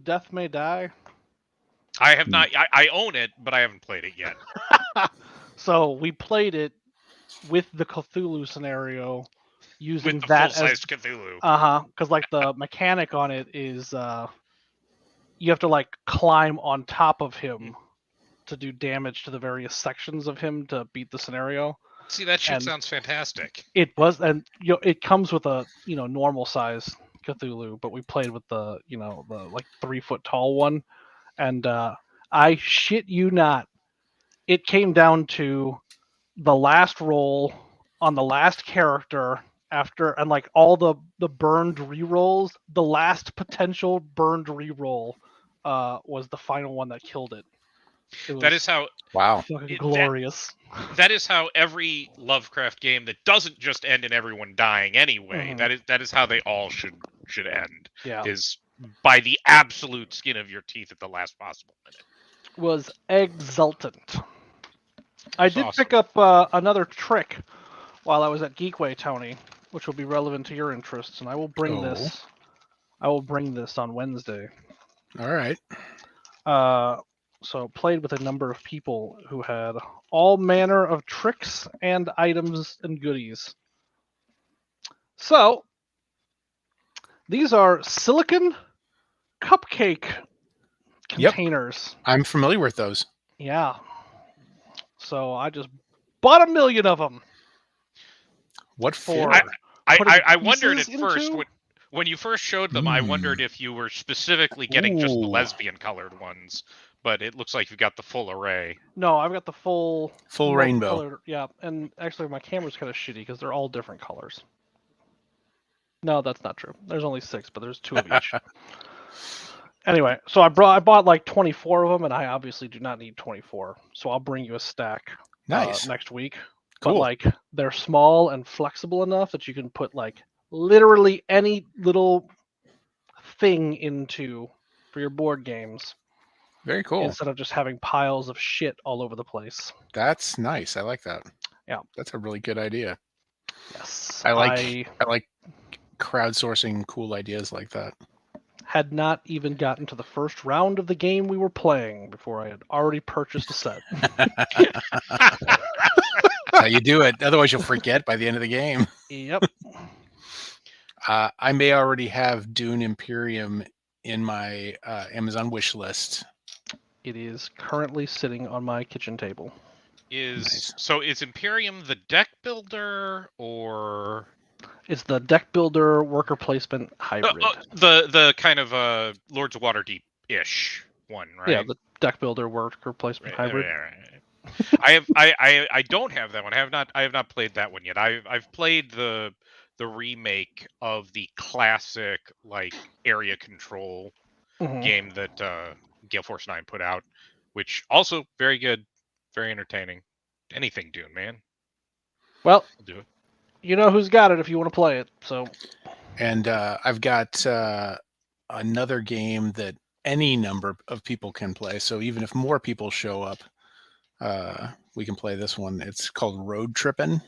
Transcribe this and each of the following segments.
Death May Die. I have not. I own it, but I haven't played it yet. So we played it with the Cthulhu scenario, With using the that as full-sized Cthulhu. because like the mechanic on it is you have to like climb on top of him to do damage to the various sections of him to beat the scenario. See, that shit And sounds fantastic. it comes with a normal size Cthulhu, but we played with the the like 3 foot tall one, and I shit you not, it came down to the last roll on the last character after, and like all the burned rerolls, the last potential burned reroll was the final one that killed it. It That was is how Wow. fucking it, that glorious. that is how every Lovecraft game that doesn't just end in everyone dying anyway. That is how they all should end. Yeah. Is by the absolute skin of your teeth at the last possible minute. Was exultant. I It's did awesome. pick up another trick while I was at Geekway, Tony, which will be relevant to your interests, and I will bring this. I will bring this on Wednesday. All right. So played with a number of people who had all manner of tricks and items and goodies. So these are silicon cupcake containers. I'm familiar with those. Yeah. So I just bought 1,000,000 of them. What For for? I wondered at pieces first into? when you first showed them. I wondered if you were specifically getting just the Ooh. lesbian colored ones, but it looks like you've got the full array. No, I've got the full rainbow. multicolored. Yeah, and actually my camera's kind of shitty because they're all different colors. No, that's not true. There's only 6, but there's 2 of each. Anyway, so I bought like 24 of them, and I obviously do not need 24. So I'll bring you a stack Nice. next week. Cool. But like they're small and flexible enough that you can put like literally any little thing into for your board games Very cool. instead of just having piles of shit all over the place. That's nice. I like that. Yeah. That's a really good idea. Yes. I like crowdsourcing cool ideas like that. Had not even gotten to the first round of the game we were playing before I had already purchased a set. That's how you do it. Otherwise, you'll forget by the end of the game. Yep. I may already have Dune Imperium in my Amazon wish list. It is currently sitting on my kitchen table. So is Imperium the deck builder or It's the deck builder worker placement hybrid. the kind of Lords of Waterdeep ish one, right? Yeah, the deck builder worker placement hybrid. Right. I don't have that one. I have not played that one yet. I've played the remake of the classic like area control game that Gale Force 9 put out, which also very good, very entertaining. Anything Dune, man. Well, I'll do it. You know who's got it if you want to play it. So, and I've got another game that any number of people can play. So even if more people show up, we can play this one. It's called Road Trippin'.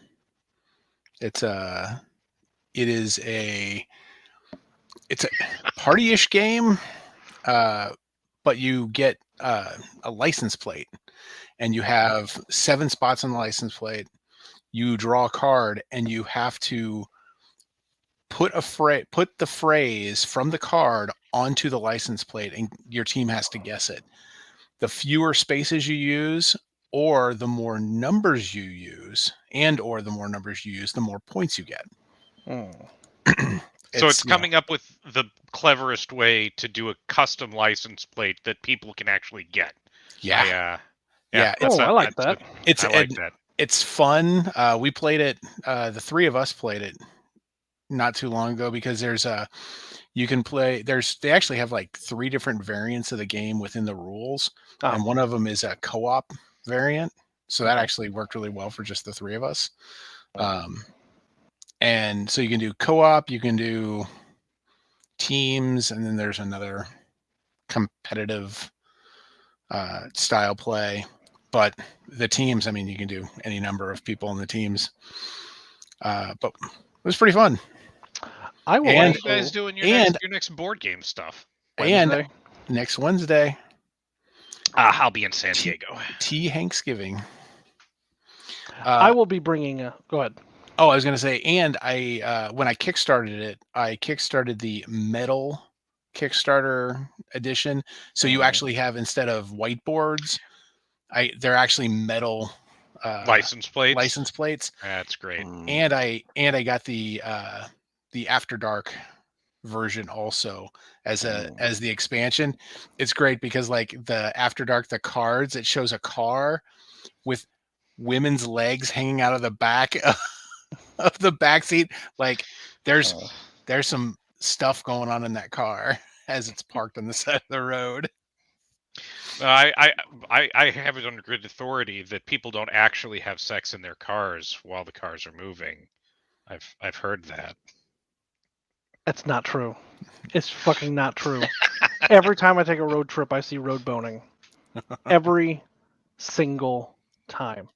It's a party-ish game, but you get a license plate, and you have 7 spots on the license plate. You draw a card, and you have to put the phrase from the card onto the license plate, and your team has to guess it. The fewer spaces you use, or the more numbers you use, the more points you get. So it's coming up with the cleverest way to do a custom license plate that people can actually get. Yeah. I like that. I like that. It's fun. We played it. The 3 of us played it not too long ago because they actually have like 3 different variants of the game within the rules, and one of them is a co-op variant. So that actually worked really well for just the 3 of us. And so you can do co-op, you can do teams, and then there's another competitive style play. But the teams, I mean, you can do any number of people in the teams. But it was pretty fun. I will. What are you guys doing your next board game stuff? Wednesday? Next Wednesday. I'll be in San Diego. Thanksgiving. I will be bringing. Go ahead. Oh, I was going to say, and I when I kickstarted it, I kickstarted the metal Kickstarter edition. So you actually have, instead of whiteboards, they're actually metal license plates. License plates. That's great. And I got the After Dark version also as the expansion. It's great because like the After Dark, the cards, it shows a car with women's legs hanging out of the back of the back seat. Like there's some stuff going on in that car as it's parked on the side of the road. I have it under good authority that people don't actually have sex in their cars while the cars are moving. I've heard that. That's not true. It's fucking not true. Every time I take a road trip, I see road boning. Every single time.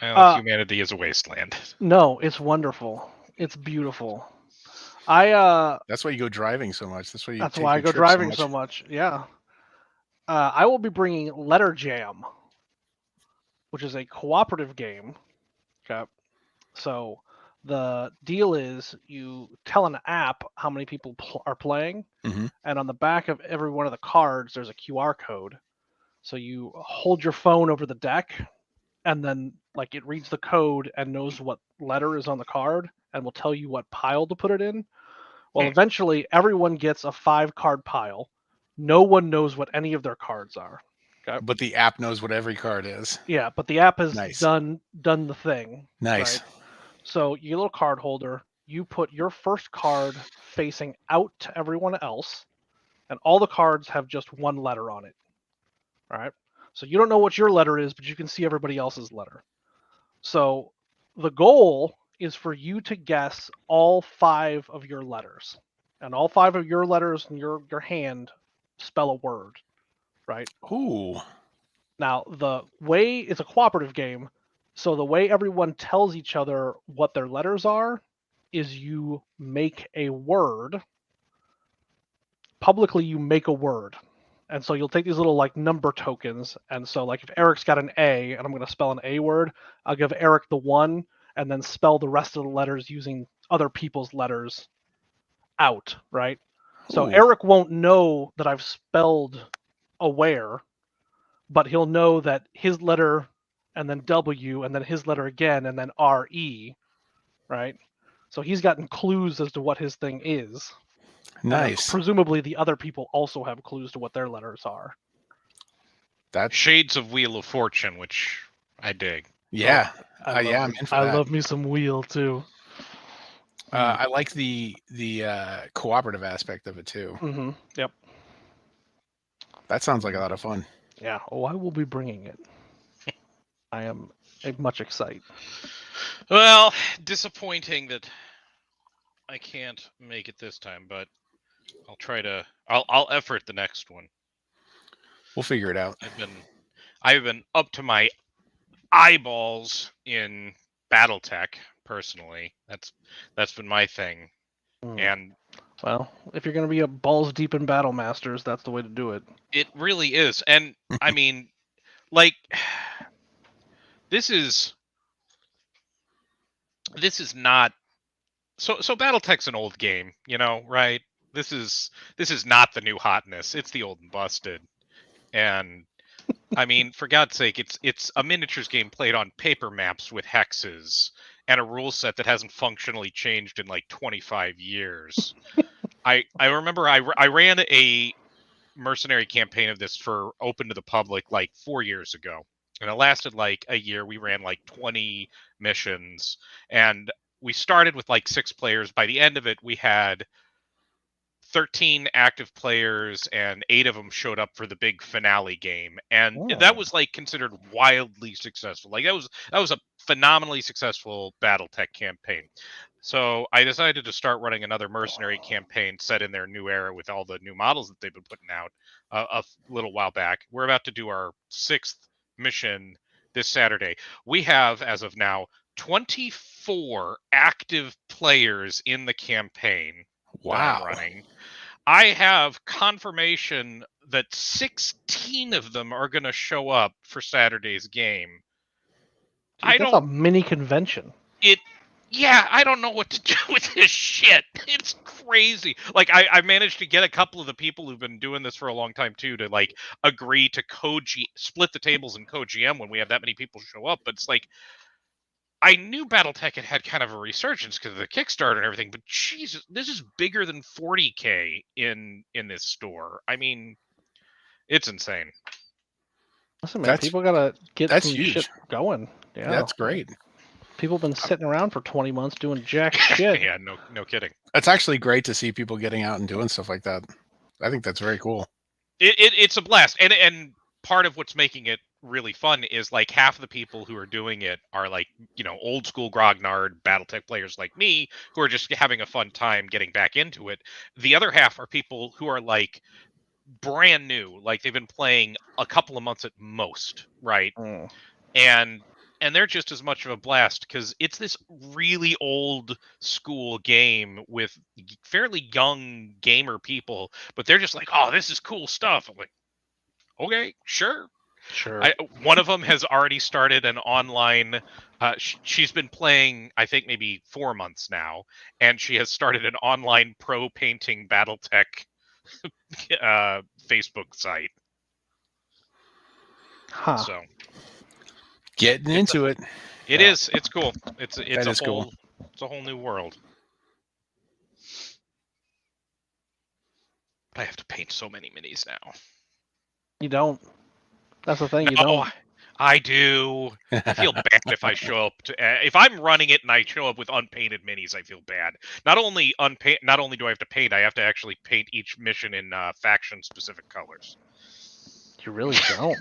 Well, humanity is a wasteland. No, it's wonderful. It's beautiful. That's why you go driving so much. That's why I go driving so much. Yeah. I will be bringing Letter Jam, which is a cooperative game. Okay. So the deal is you tell an app how many people are playing, and on the back of every one of the cards, there's a QR code. So you hold your phone over the deck, and then like it reads the code and knows what letter is on the card and will tell you what pile to put it in. Well, eventually everyone gets a 5-card pile. No one knows what any of their cards are. Okay? But the app knows what every card is. Yeah, but the app has done the thing. Nice. Right? So you little card holder, you put your first card facing out to everyone else, and all the cards have just one letter on it. All right? So you don't know what your letter is, but you can see everybody else's letter. So the goal is for you to guess all 5 of your letters. And all 5 of your letters in your hand spell a word, right? Ooh. Now, the way it's a cooperative game, so the way everyone tells each other what their letters are is you make a word. Publicly, you make a word. And so you'll take these little like number tokens. And so like if Eric's got an A and I'm going to spell an A word, I'll give Eric the 1 and then spell the rest of the letters using other people's letters out, right? So Eric won't know that I've spelled aware, but he'll know that his letter and then W and then his letter again and then RE, right? So he's gotten clues as to what his thing is. Nice. Presumably the other people also have clues to what their letters are. That's Shades of Wheel of Fortune, which I dig. Yeah. I'm in for that. I love me some Wheel too. I like the cooperative aspect of it too. Yep. That sounds like a lot of fun. Yeah. Oh, I will be bringing it. I am much excited. Well, disappointing that I can't make it this time, but I'll try to. I'll effort the next one. We'll figure it out. I've been up to my eyeballs in BattleTech personally. That's been my thing. And well, if you're going to be a balls deep in Battle Masters, that's the way to do it. It really is. And I mean, like this is not so BattleTech's an old game, you know, right? This is not the new hotness. It's the old and busted. And I mean, for God's sake, it's a miniatures game played on paper maps with hexes and a rule set that hasn't functionally changed in like 25 years. I remember I ran a mercenary campaign of this for open to the public like 4 years ago, and it lasted like a year. We ran like 20 missions, and we started with like 6 players. By the end of it, we had 13 active players, and 8 of them showed up for the big finale game, and that was like considered wildly successful. Like that was a phenomenally successful BattleTech campaign. So I decided to start running another mercenary campaign set in their new era with all the new models that they've been putting out a little while back. We're about to do our 6th mission this Saturday. We have, as of now, 24 active players in the campaign. Wow. That I'm running. I have confirmation that 16 of them are going to show up for Saturday's game. Dude, that's a mini convention. I don't know what to do with this shit. It's crazy. Like, I managed to get a couple of the people who've been doing this for a long time too to like agree to split the tables and co-GM when we have that many people show up. But it's like, I knew BattleTech had kind of a resurgence because of the Kickstarter and everything, but Jesus, this is bigger than 40K in this store. I mean, it's insane. Listen, man, people gotta get some huge. shit going. Yeah, that's great. People have been sitting around for 20 months doing jack shit. Yeah, no kidding. It's actually great to see people getting out and doing stuff like that. I think that's very cool. It's a blast, and part of what's making it really fun is like half of the people who are doing it are like, you know, old school grognard BattleTech players like me who are just having a fun time getting back into it. The other half are people who are like brand new, like they've been playing a couple of months at most, right? And they're just as much of a blast because it's this really old school game with fairly young gamer people, but they're just like, oh, this is cool stuff. I'm like, okay, sure. One of them has already started an online. She's been playing, I think, maybe 4 months now, and she has started an online pro painting BattleTech Facebook site. Huh. So getting into it. It is. It's cool. It's cool. It's a whole new world. I have to paint so many minis now. You don't. That's the thing. No, you don't. I do. I feel bad if I show up if I'm running it and I show up with unpainted minis. I feel bad. Not only do I have to paint, I have to actually paint each mission in faction specific colors. You really don't.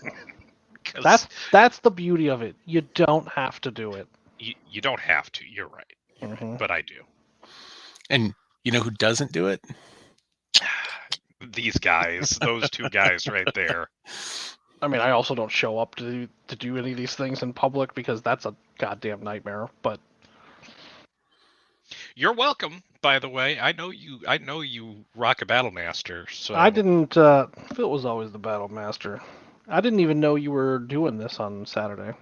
That's the beauty of it. You don't have to do it. You don't have to. You're right. Mm-hmm. But I do. And you know who doesn't do it? These guys. Those two guys right there. I mean, I also don't show up to do any of these things in public because that's a goddamn nightmare. But you're welcome. By the way, I know you rock a Battle Master. So I didn't. Phil was always the Battle Master. I didn't even know you were doing this on Saturday.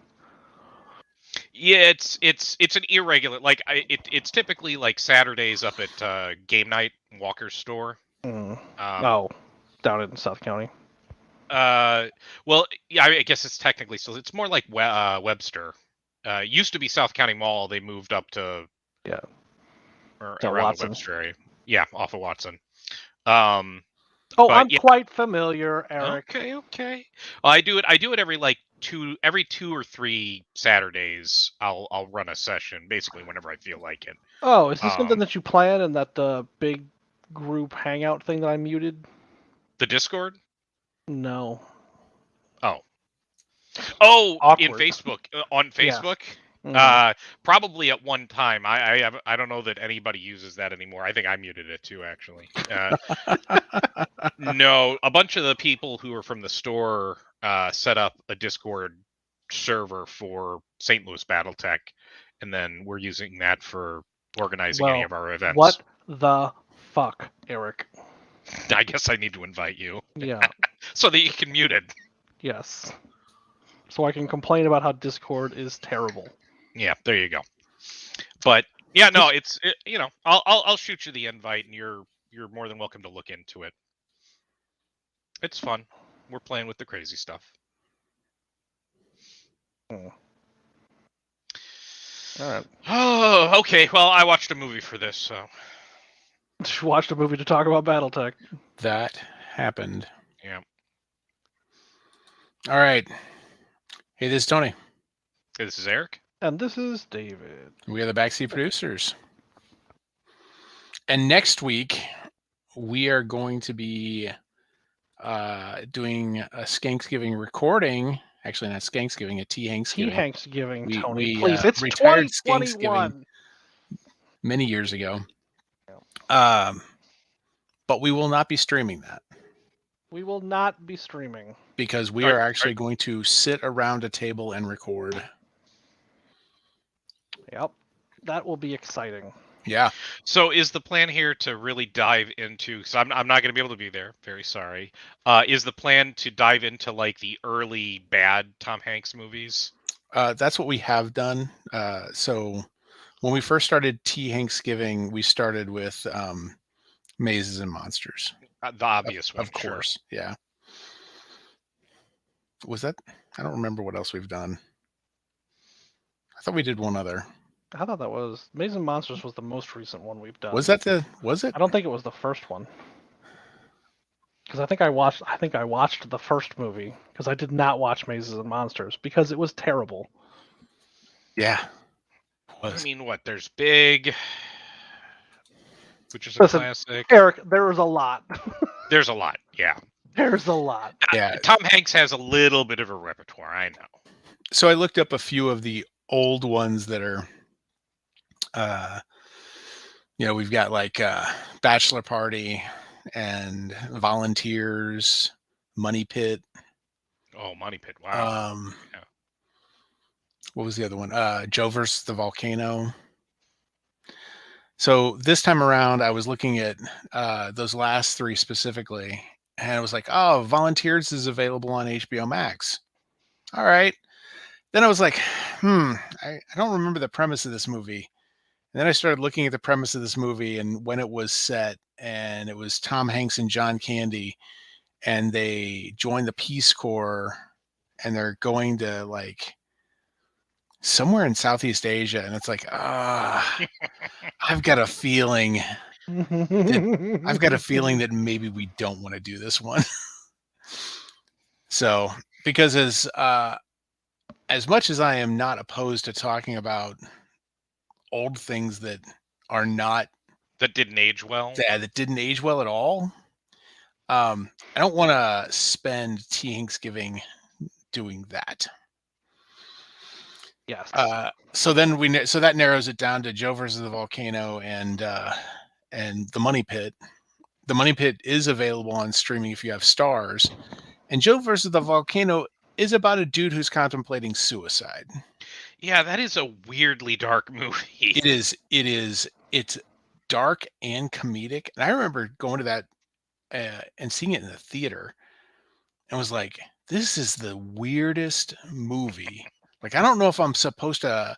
Yeah, it's an irregular. Like it's typically like Saturdays up at Game Night Walker's store. Down in South County. Well, yeah, I guess it's technically still. It's more like Webster. Used to be South County Mall. They moved up to or around Watson. the Webster area. Yeah, off of Watson. I'm quite familiar, Eric. Okay. Well, I do it every every 2 or 3 Saturdays. I'll run a session basically whenever I feel like it. Oh, is this something that you plan in that big group hangout thing that I muted? The Discord? No. Oh, Awkward. in Facebook, on Facebook. Yeah. Mm-hmm. Probably at one time. I don't know that anybody uses that anymore. I think I muted it too, actually. No, a bunch of the people who are from the store set up a Discord server for St. Louis BattleTech, and then we're using that for organizing any of our events. What the fuck, Eric? I guess I need to invite you. Yeah. So that you can mute it. Yes. So I can complain about how Discord is terrible. Yeah, there you go. But yeah, no, I'll shoot you the invite, and you're more than welcome to look into it. It's fun. We're playing with the crazy stuff. All right. Oh, okay. Well, I watched a movie for this, so. Watched a movie to talk about BattleTech. That happened. Yeah. All right. Hey, this is Tony. Hey, this is Eric. And this is David. We are the Backseat Producers. And next week, we are going to be doing a Skanksgiving recording. Actually, not Skanksgiving, a T-Hanksgiving. T-Hanksgiving, Tony. Please, it's retired 2021. Many years ago. But we will not be streaming that. We will not be streaming. Because we are actually going to sit around a table and record. Yep. That will be exciting. Yeah. So is the plan here to really dive into? Because I'm not going to be able to be there. Very sorry. Is the plan to dive into like the early bad Tom Hanks movies? That's what we have done. So when we first started Tea Hanksgiving, we started with Mazes and Monsters. The obvious one, Of sure. course. Yeah. Was that? I don't remember what else we've done. I thought we did one other. I thought that was Maze and Monsters was the most recent one we've done. Was it? I don't think it was the first one. Because I think I watched the first movie because I did not watch Mazes and Monsters because it was terrible. Yeah. I mean, what? There's Big, which is a Listen, classic. Eric, there was a lot. There's a lot. Yeah. There's a lot. Yeah. Tom Hanks has a little bit of a repertoire. I know. So I looked up a few of the old ones that are we've got like Bachelor Party and Volunteers, Money Pit. Oh, Money Pit. Wow. Yeah. What was the other one? Joe versus the Volcano. So this time around, I was looking at those last three specifically, and I was like, oh, Volunteers is available on HBO Max. All right. Then I was like, I don't remember the premise of this movie. And then I started looking at the premise of this movie and when it was set, and it was Tom Hanks and John Candy, and they joined the Peace Corps, and they're going to like somewhere in Southeast Asia, and it's like, I've got a feeling that maybe we don't want to do this one. So, because as much as I am not opposed to talking about old things that are not that didn't age well. That didn't age well at all. I don't want to spend Tea Hanksgiving doing that. Yes. So that narrows it down to Joe versus the Volcano and the Money Pit. The Money Pit is available on streaming if you have Stars, and Joe versus the Volcano is about a dude who's contemplating suicide. Yeah, that is a weirdly dark movie. It is. It's dark and comedic. And I remember going to that and seeing it in the theater and was like, this is the weirdest movie. Like, I don't know if I'm supposed to,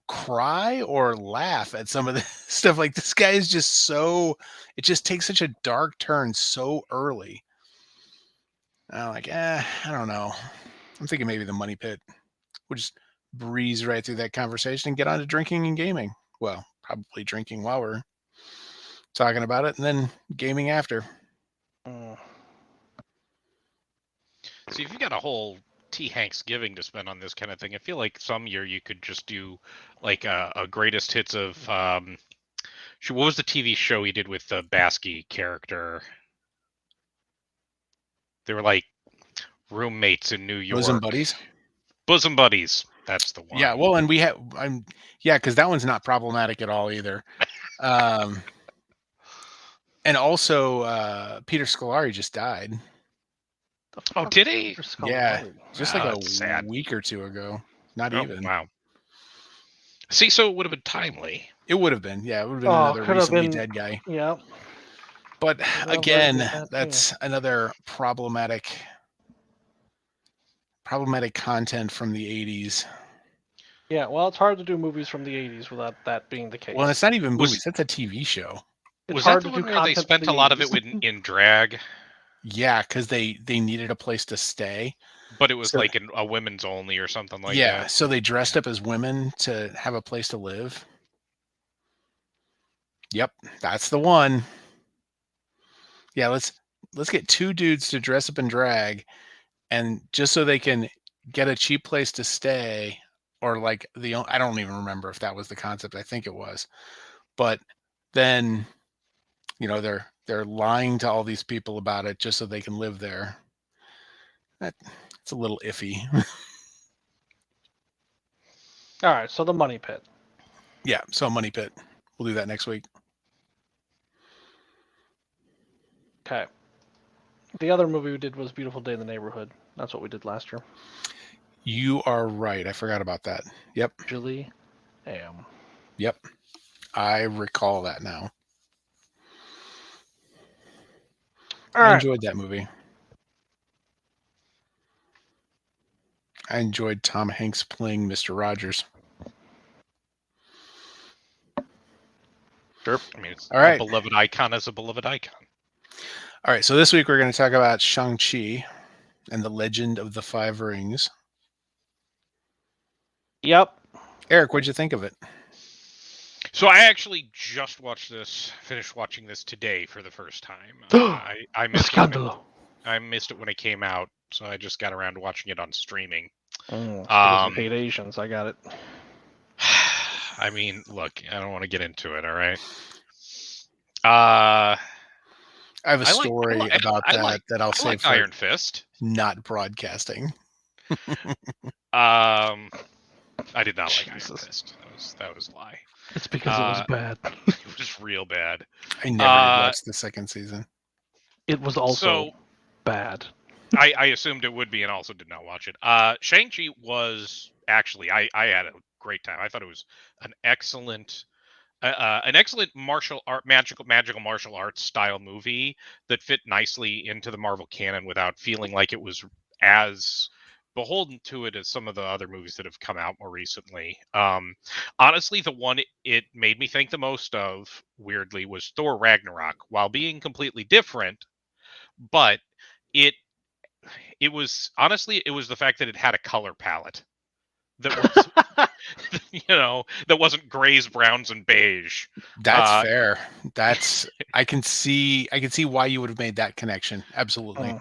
cry or laugh at some of the stuff. Like, this guy is just it just takes such a dark turn so early. And I'm like, I don't know. I'm thinking maybe the Money Pit. We'll just breeze right through that conversation and get on to drinking and gaming. Well, probably drinking while we're talking about it and then gaming after. See, if you got a whole Tea Hanksgiving to spend on this kind of thing, I feel like some year you could just do like a greatest hits of what was the TV show he did with the Baskey character? They were like roommates in New York. Bosom Buddies? Bosom Buddies. That's the one. Yeah, well, and we have, because that one's not problematic at all either. And also, Peter Scolari just died. Oh, did he? Yeah, just like a sad. week or two ago. Not even. Wow. See, so it would have been timely. It would have been. Yeah, it would have been another recently dead guy. Yeah. But again, that's another problematic content from the 80s. Yeah, well, it's hard to do movies from the 80s without that being the case. Well, it's not even movies. That's a TV show. Was that the one where they spent a lot of it in drag? Yeah, because they needed a place to stay. But it was like a women's only or something like that. Yeah, so they dressed up as women to have a place to live. Yep, that's the one. Yeah, let's get two dudes to dress up in drag, and just so they can get a cheap place to stay, or like I don't even remember if that was the concept. I think it was, but then they're lying to all these people about it just so they can live there. It's a little iffy. All right, so the Money Pit. Yeah, so Money Pit. We'll do that next week. Okay. The other movie we did was Beautiful Day in the Neighborhood. That's what we did last year. You are right. I forgot about that. Yep. Julie. Yep. I recall that now. All I right. enjoyed that movie. I enjoyed Tom Hanks playing Mr. Rogers. Sure. I mean, it's All a right. beloved icon as a beloved icon. All right. So this week we're going to talk about Shang-Chi and the Legend of the Five Rings. Yep. Eric, what'd you think of it? So I actually just finished watching this today for the first time. I missed it Scandalo. I missed it when it came out, so I just got around to watching it on streaming. Because you hate Asians. I got it. I mean, look, I don't want to get into it. All right. I I have a I like- story I like- about I that like- that I'll I save like for Iron Fist. not broadcasting. I did not like Iron Jesus. Fist. That was a lie. It's because it was bad. It was real bad. I never watched the second season. It was also bad. I assumed it would be, and also did not watch it. Shang-Chi was actually I had a great time. I thought it was an excellent magical martial arts style movie that fit nicely into the Marvel canon without feeling like it was as beholden to it as some of the other movies that have come out more recently. Honestly, the one it made me think the most of, weirdly, was Thor Ragnarok, while being completely different, but it was honestly it was the fact that it had a color palette that was that wasn't grays, browns, and beige. That's fair. I can see why you would have made that connection. Absolutely.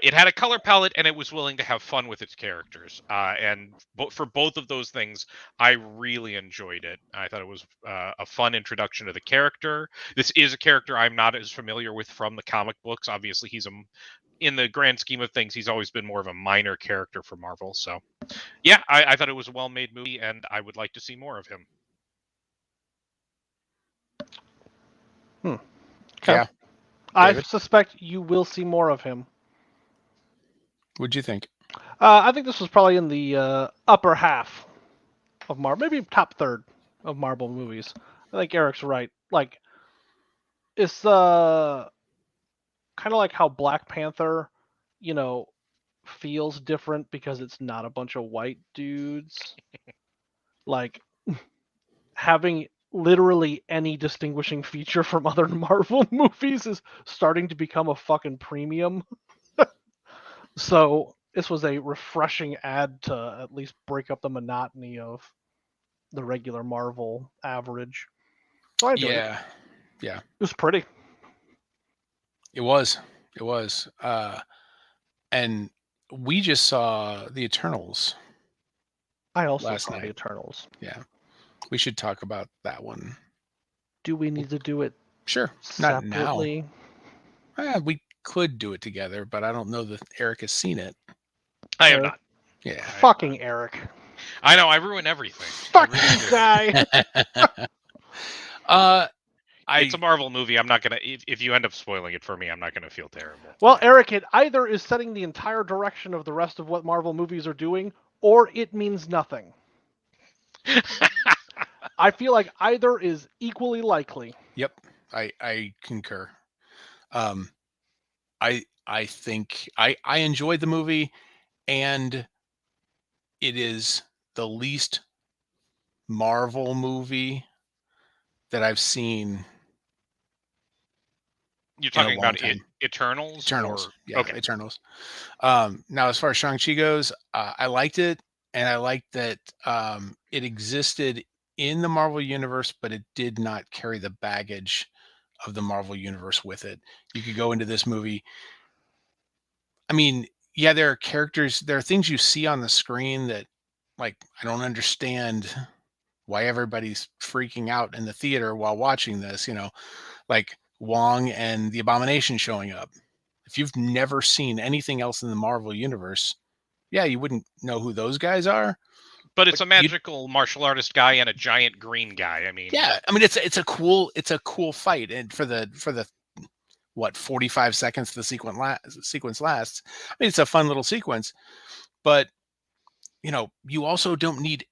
It had a color palette, and it was willing to have fun with its characters. And for both of those things, I really enjoyed it. I thought it was a fun introduction to the character. This is a character I'm not as familiar with from the comic books. Obviously, in the grand scheme of things, he's always been more of a minor character for Marvel. So, yeah, I thought it was a well-made movie, and I would like to see more of him. Okay. Yeah. I David? suspect you will see more of him. What'd you think? I think this was probably in the upper half of Marvel, maybe top third of Marvel movies. I think Eric's right. Like, it's kind of like how Black Panther, feels different because it's not a bunch of white dudes. Like, having literally any distinguishing feature from other Marvel movies is starting to become a fucking premium. So this was a refreshing add to at least break up the monotony of the regular Marvel average. So I enjoyed it. Yeah. It was pretty. It was. And we just saw the Eternals. I also last saw night. the Eternals. Yeah. We should talk about that one. Do we need to do it Sure. Not separately? now. We could do it together, but I don't know that Eric has seen it. I have not. Yeah. Fucking Eric. I know, I ruin everything. Fuck you, guy. It's a Marvel movie. I'm not gonna. If you end up spoiling it for me, I'm not gonna feel terrible. Well, Eric, it either is setting the entire direction of the rest of what Marvel movies are doing, or it means nothing. I feel like either is equally likely. Yep, I concur. I think I enjoyed the movie, and it is the least Marvel movie that I've seen. You're talking about Eternals? Eternals? Yeah, okay. Eternals. Now, as far as Shang-Chi goes, I liked it, and I liked that it existed in the Marvel Universe, but it did not carry the baggage of the Marvel Universe with it. You could go into this movie. I mean, yeah, there are characters, there are things you see on the screen that, like, I don't understand why everybody's freaking out in the theater while watching this, like Wong and the Abomination showing up. If you've never seen anything else in the Marvel Universe, yeah, you wouldn't know who those guys are. But it's a magical martial artist guy and a giant green guy. I mean, yeah, I mean it's a cool fight, and for the what 45 seconds the sequence lasts. I mean, it's a fun little sequence, but you also don't need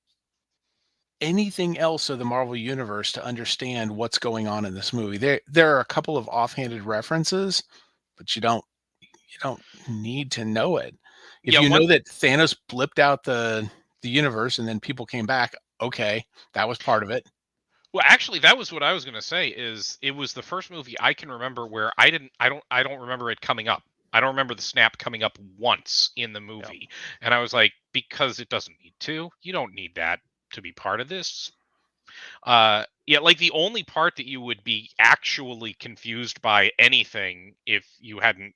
anything else of the Marvel universe to understand what's going on in this movie. There are a couple of offhanded references, but you don't need to know it. If Yeah, you know one that Thanos blipped out the universe and then people came back, okay, that was part of it. well, actually, that was what I was going to say. Is it was the first movie I can remember where I don't remember it coming up. I don't remember the snap coming up once in the movie, and I was like, because it doesn't need to. You don't need that to be part of this. Yeah, like the only part that you would be actually confused by anything if you hadn't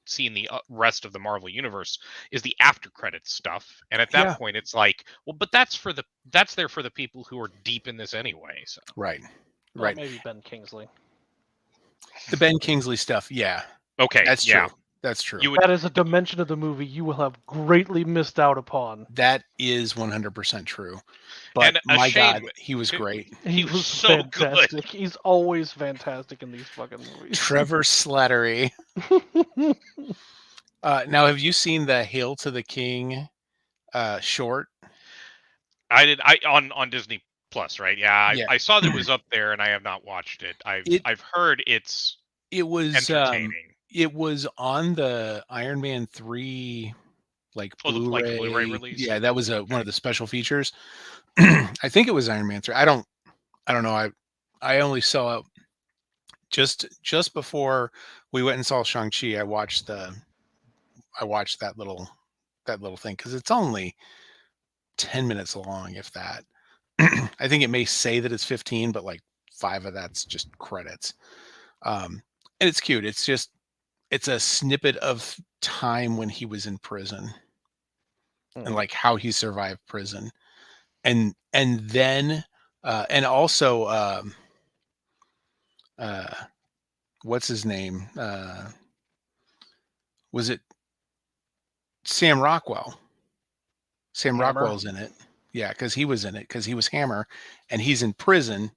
seen the rest of the Marvel universe is the after credits stuff. And at that Yeah. point it's like, well, but that's there for the people who are deep in this anyway. So Right. Well, Right. maybe Ben Kingsley. The Ben Kingsley stuff, yeah. okay, That's yeah. true. That's true. You would That is a dimension of the movie you will have greatly missed out upon. That is 100% true. But and a my God, shame. he was great. He was so fantastic. good. He's always fantastic in these fucking movies. Trevor Slattery. Now, have you seen the Hail to the King short? I on Disney Plus, right? Yeah, Yeah. I saw that it was up there and I have not watched it. It I've heard it's was entertaining. it was on the Iron Man 3 like Oh, like the Blu-ray Blu-ray. release. Yeah, that was one Okay. of the special features. I think it was Iron Man 3. I don't know. I only saw it just before we went and saw Shang-Chi. I watched that little thing because it's only 10 minutes long, if that. I think it may say that it's 15, but like 5 of that's just credits. And it's cute. It's a snippet of time when he was in prison and like how he survived prison. And then and also what's his name? Was it Sam Rockwell? Sam Hammer. Rockwell's in it. Yeah, because he was in it because he was Hammer, and he's in prison,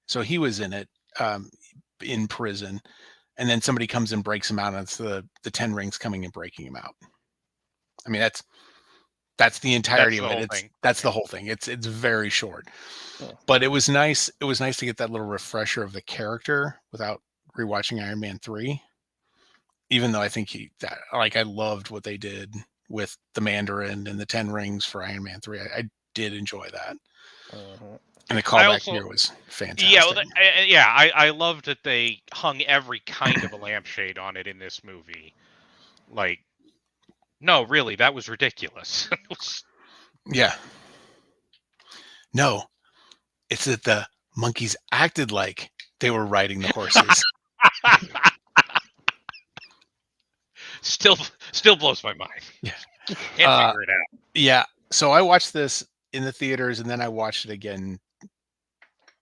so he was in it in prison, and then somebody comes and breaks him out, and it's the 10 rings coming and breaking him out. I mean, that's the entirety of it. That's the whole thing. It's very short, but it was nice. It was nice to get that little refresher of the character without rewatching Iron Man 3. Even though I think I loved what they did with the Mandarin and the 10 rings for Iron Man 3. I did enjoy that. And the callback here was fantastic. Yeah, well, I loved that they hung every kind of a lampshade on it in this movie. Like, no, really, that was ridiculous. Yeah. No, it's that the monkeys acted like they were riding the horses. Still blows my mind. Yeah. Can't figure it out. Yeah. So I watched this in the theaters and then I watched it again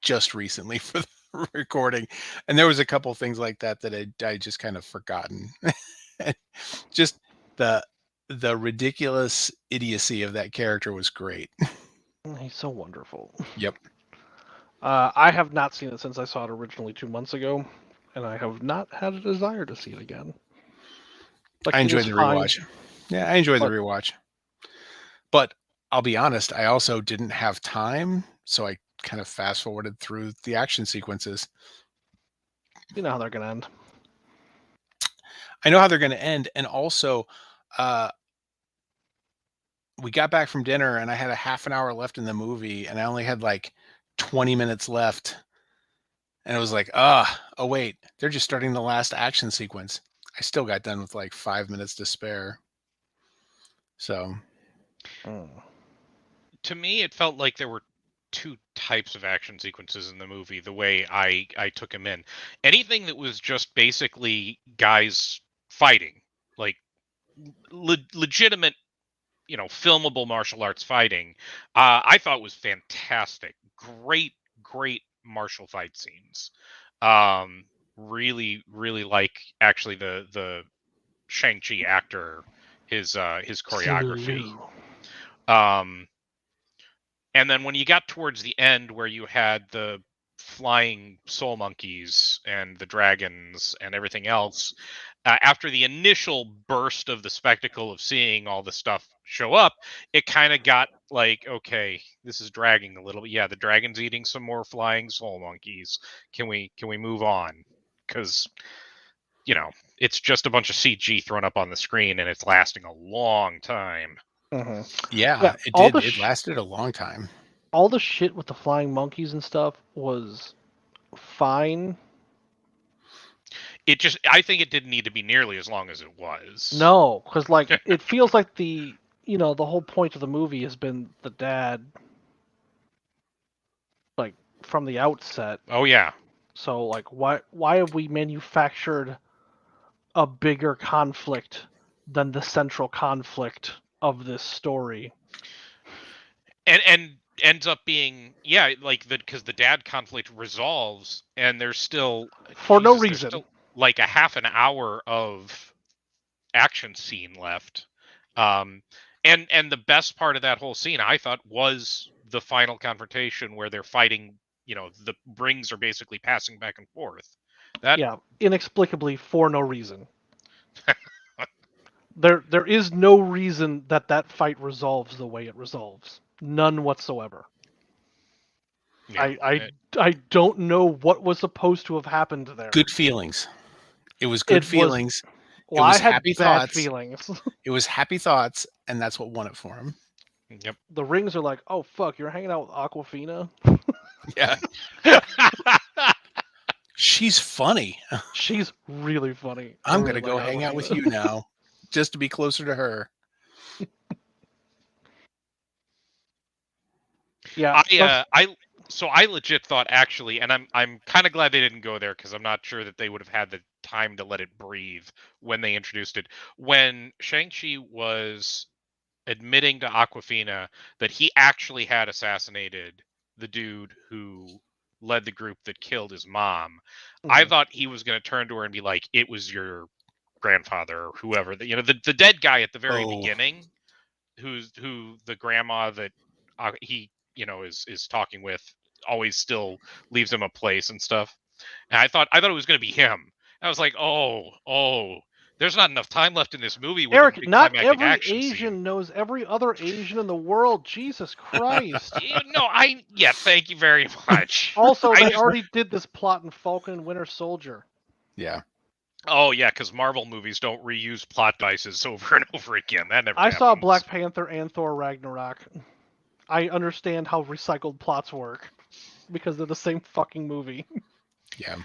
just recently for the recording. And there was a couple things like that I just kind of forgotten. Just the ridiculous idiocy of that character was great. He's so wonderful. Yep. I have not seen it since I saw it originally 2 months ago, and I have not had a desire to see it again. Like, I enjoyed the rewatch. Yeah, I enjoyed the rewatch. But I'll be honest, I also didn't have time, so I kind of fast forwarded through the action sequences. You know how they're going to end. I know how they're going to end, and also we got back from dinner and I had a half an hour left in the movie and I only had like 20 minutes left. And it was like, oh wait, they're just starting the last action sequence. I still got done with like 5 minutes to spare. So to me, it felt like there were two types of action sequences in the movie, the way I took them in. Anything that was just basically guys fighting, like legitimate, filmable martial arts fighting, I thought was fantastic. Great martial fight scenes. Really like actually the Shang-Chi actor, his choreography. And then when you got towards the end where you had the flying soul monkeys and the dragons and everything else, after the initial burst of the spectacle of seeing all the stuff show up, it kind of got like, okay, this is dragging a little bit. Yeah, the dragon's eating some more flying soul monkeys. Can we move on? Because it's just a bunch of CG thrown up on the screen, and it's lasting a long time. Mhm. Yeah, it all did. the It lasted a long time. all the shit with the flying monkeys and stuff was fine. I think it didn't need to be nearly as long as it was. No, because like it feels like the whole point of the movie has been the dad, like from the outset. Oh yeah. So like why have we manufactured a bigger conflict than the central conflict of this story? And ends up being like because the dad conflict resolves, and there's still For no there's reason. still like a half an hour of action scene left. And the best part of that whole scene, I thought, was the final confrontation where they're fighting. The rings are basically passing back and forth. Yeah, inexplicably for no reason. There is no reason that fight resolves the way it resolves. None whatsoever. Yeah, I don't know what was supposed to have happened there. Good feelings. It was good feelings. Well, it was I had happy bad thoughts. feelings. It was happy thoughts, and that's what won it for him. Yep. The rings are like, oh fuck, you're hanging out with Aquafina? Yeah. She's funny. She's really funny. I'm really going to go like hang out Aquafina. with you now just to be closer to her. Yeah. I legit thought, actually, and I'm kind of glad they didn't go there, because I'm not sure that they would have had the time to let it breathe when they introduced it. When Shang-Chi was admitting to Aquafina that he actually had assassinated the dude who led the group that killed his mom, I thought he was going to turn to her and be like, "It was your grandfather," or whoever. The dead guy at the very beginning, who the grandma that he is talking with, always still leaves him a place and stuff. And I thought it was going to be him. I was like, oh, there's not enough time left in this movie with a Eric, big not climactic every action Asian scene. knows every other Asian in the world. Jesus Christ. No, thank you very much. Also, they already did this plot in Falcon and Winter Soldier. Yeah. Oh yeah, because Marvel movies don't reuse plot devices over and over again. That never happens. I saw Black Panther and Thor Ragnarok. I understand how recycled plots work because they're the same fucking movie. Yeah.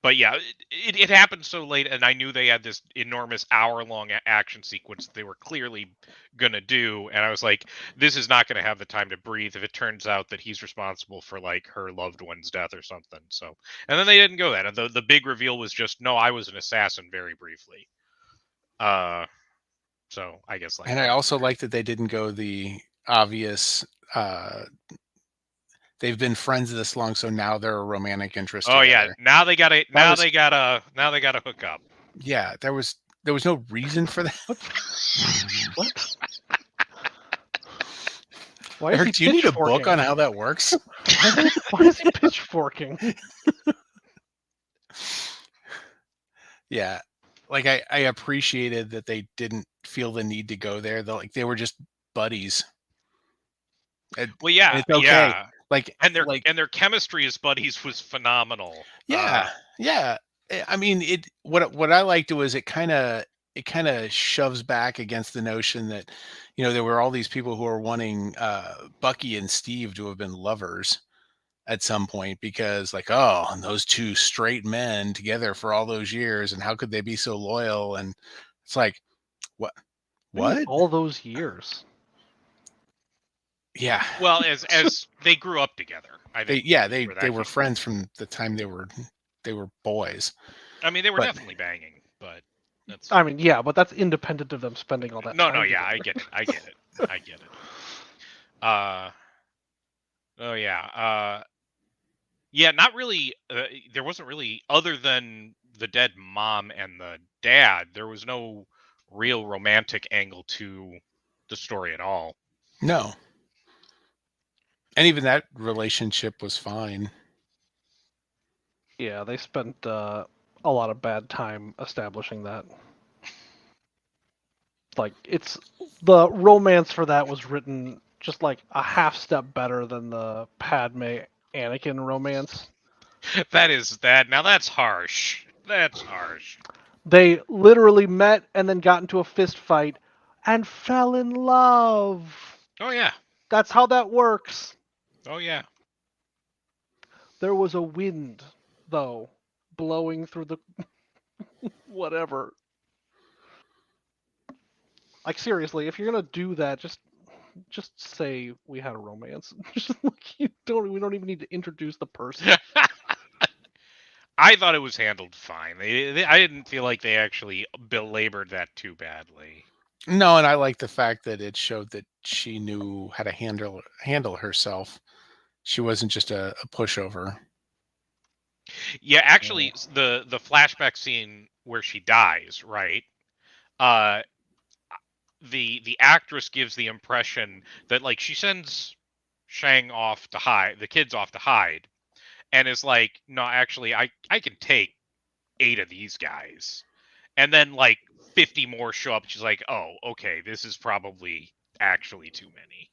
But yeah, it happened so late, and I knew they had this enormous hour-long action sequence they were clearly gonna do, and I was like, this is not gonna have the time to breathe if it turns out that he's responsible for like her loved one's death or something. So, and then they didn't go that, and the big reveal was just, no, I was an assassin, very briefly. So I guess like. And I also like that they didn't go the obvious. They've been friends this long, so now they're a romantic interest. Oh together. yeah, now they gotta hook up. Yeah, there was no reason for that. What? Why Eric, do you need a book on how that works? Why is he pitchforking? Yeah, like I appreciated that they didn't feel the need to go there. They were just buddies. Well, yeah, it's okay. Yeah. Like, and their chemistry as buddies was phenomenal. Yeah, yeah. I mean, what I liked was it kind of shoves back against the notion that there were all these people who are wanting Bucky and Steve to have been lovers at some point, because like, oh, and those two straight men together for all those years, and how could they be so loyal? And it's like, what all those years? Yeah. Well, as they grew up together, I think. They were friends from the time they were boys. I mean, they were definitely banging, but that's. I mean, yeah, but that's independent of them spending all that time. No, yeah, together. I get it. Oh yeah. Yeah, not really. There wasn't really, other than the dead mom and the dad, there was no real romantic angle to the story at all. No. And even that relationship was fine. Yeah, they spent a lot of bad time establishing that. Like, it's the romance for that was written just like a half step better than the Padme Anakin romance. Now that's harsh. That's harsh. They literally met and then got into a fist fight and fell in love. Oh yeah. That's how that works. Oh yeah. There was a wind, though, blowing through the whatever. Like, seriously, if you're gonna do that, just say we had a romance. We don't even need to introduce the person. I thought it was handled fine. I didn't feel like they actually belabored that too badly. No, and I like the fact that it showed that she knew how to handle herself. She wasn't just a pushover. Yeah, actually, the flashback scene where she dies, right? Uh, the actress gives the impression that like she sends Shang off to hide, the kids off to hide, and is like, no, actually, I can take 8 of these guys, and then like 50 more show up. She's like, oh, okay, this is probably actually too many.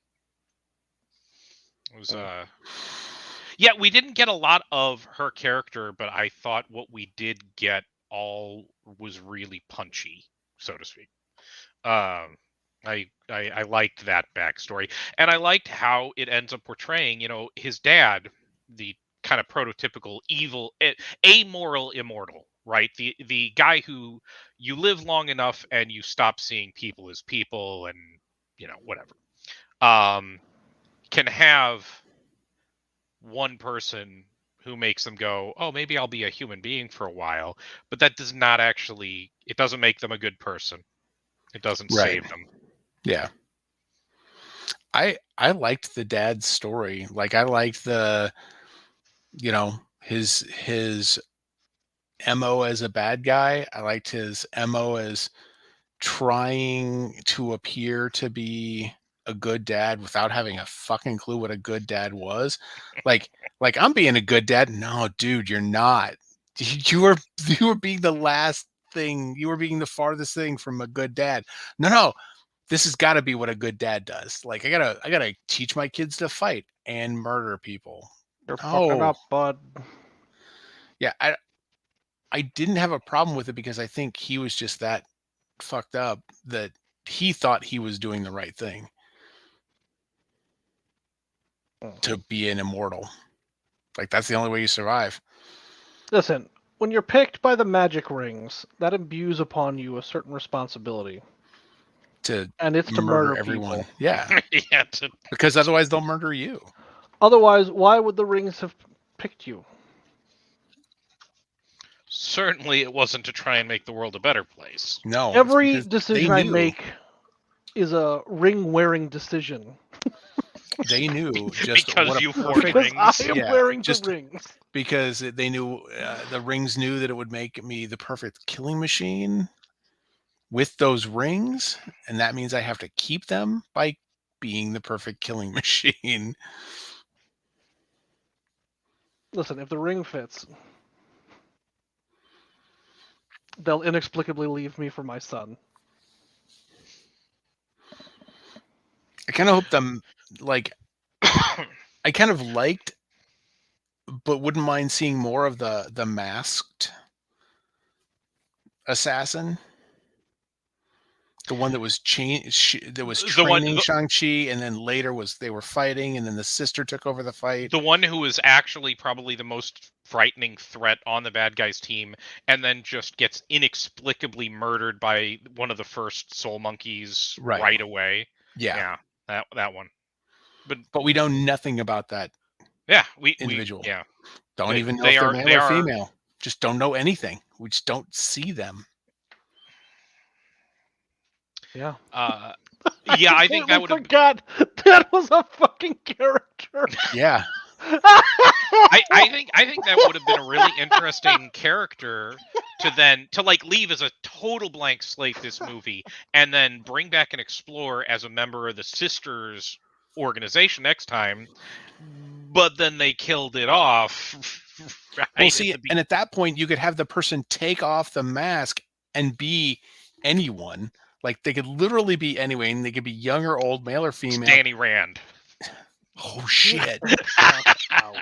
It was yeah, we didn't get a lot of her character, but I thought what we did get all was really punchy, so to speak. Um, I liked that backstory, and I liked how it ends up portraying, his dad, the kind of prototypical evil, amoral immortal, right? The guy who you live long enough and you stop seeing people as people, and whatever. Can have one person who makes them go, oh, maybe I'll be a human being for a while, but that does not actually. It doesn't make them a good person. It doesn't Right. save them. Yeah. I liked the dad's story. Like I liked the his MO as a bad guy. I liked his MO as trying to appear to be a good dad without having a fucking clue what a good dad was. Like I'm being a good dad. No, dude, you're not. You were being the last thing. You were being the farthest thing from a good dad. No. This has got to be what a good dad does. Like I gotta teach my kids to fight and murder people. You're fucking No. up, bud. Yeah, I didn't have a problem with it because I think he was just that fucked up that he thought he was doing the right thing to be an immortal. Like that's the only way you survive. Listen, when you're picked by the magic rings, that imbues upon you a certain responsibility, To and it's to murder murder everyone. people. Yeah. Yeah, Because otherwise they'll murder you. Otherwise, why would the rings have picked you? certainly it wasn't to try and make the world a better place. No, it's Every because they decision I knew. make is a ring-wearing decision. They knew just Because what a you wore perfect Because I rings. am Yeah, wearing just the rings. because they knew the rings knew that it would make me the perfect killing machine with those rings, and that means I have to keep them by being the perfect killing machine. Listen, if the ring fits, they'll inexplicably leave me for my son. I kind of hope them like I kind of liked but wouldn't mind seeing more of the masked assassin. The one that was that was The one, training Shang-Chi, and then later they were fighting, and then the sister took over the fight. the one who was actually probably the most frightening threat on the bad guys team, and then just gets inexplicably murdered by one of the first soul monkeys right away. Yeah. That one. But we know nothing about that Yeah, individual. yeah. Don't even know They if they're are male they or are female. Just don't know anything. We just don't see them. Yeah. Yeah, I think that completely would have. forgot that was a fucking character. Yeah. I think that would have been a really interesting character to like leave as a total blank slate this movie, and then bring back and explore as a member of the Sisters organization next time, but then they killed it off. Right Well, at see, the and at that point, you could have the person take off the mask and be anyone. Like they could literally be anyone. They could be young or old, male or It's female. Danny Rand. Oh shit! Fuck out.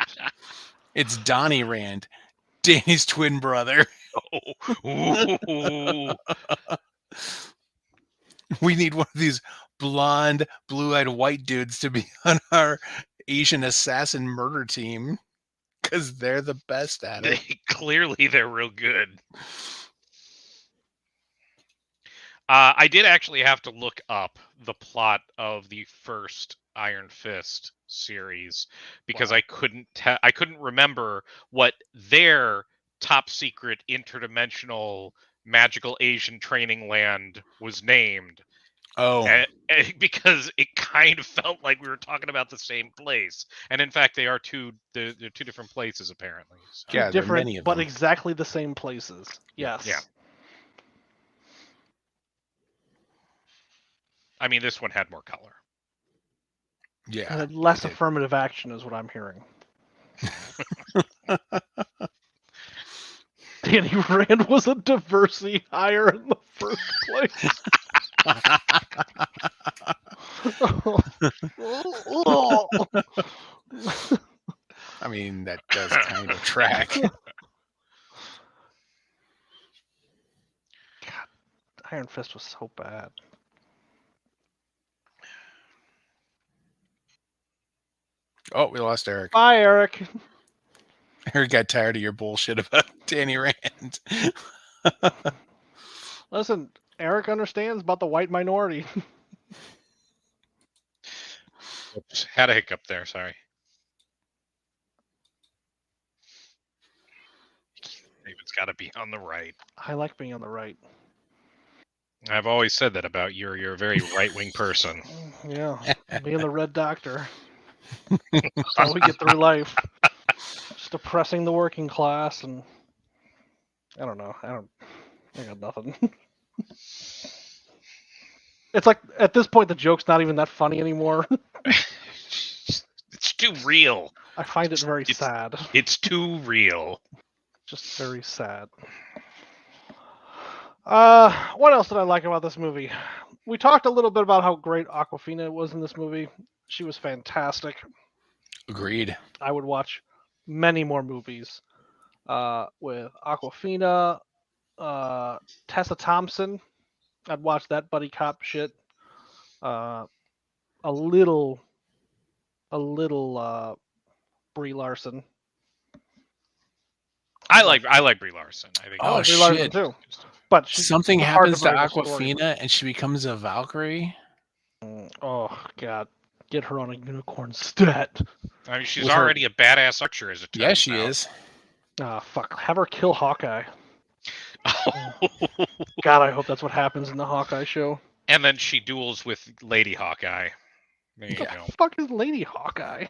It's Donnie Rand, Danny's twin brother. Ooh. We need one of these blonde, blue-eyed white dudes to be on our Asian assassin murder team because they're the best at it. Clearly, they're real good. I did actually have to look up the plot of the first Iron Fist series because Wow. I couldn't remember what their top secret interdimensional magical Asian training land was named. Oh, Because it kind of felt like we were talking about the same place, and in fact, they're two different places apparently. So. Two yeah, there are different, many of but them. exactly the same places. Yeah. Yes. Yeah. I mean, this one had more color. Yeah, And less it did. affirmative action is what I'm hearing. Danny Rand was a diversity hire in the first place. I mean, that does kind of track. God, Iron Fist was so bad. Oh, we lost Eric. Bye, Eric. Eric got tired of your bullshit about Danny Rand. Listen, Eric understands about the white minority. Oops, had a hiccup there. Sorry. David's got to be on the right. I like being on the right. I've always said that about you. You're a very right-wing person. Yeah, being the red doctor. That's how we get through life. Just oppressing the working class, and I don't know. I got nothing. It's like at this point the joke's not even that funny anymore. It's too real. I find it very sad. It's too real. Just very sad. What else did I like about this movie? We talked a little bit about how great Awkwafina was in this movie. She was fantastic. Agreed. I would watch many more movies with Awkwafina, Tessa Thompson. I'd watch that buddy cop shit. A little Brie Larson. I like Brie Larson. I think. Oh, I like Brie Larson shit. too. But she's Something hard happens to believe a story. Awkwafina and she becomes a Valkyrie. Oh God, get her on a unicorn stat. I mean, she's With her- already a badass archer as it turns Yeah, she out. is. Ah, fuck. Have her kill Hawkeye. God, I hope that's what happens in the Hawkeye show. And then she duels with Lady Hawkeye. There you What go. the fuck is Lady Hawkeye?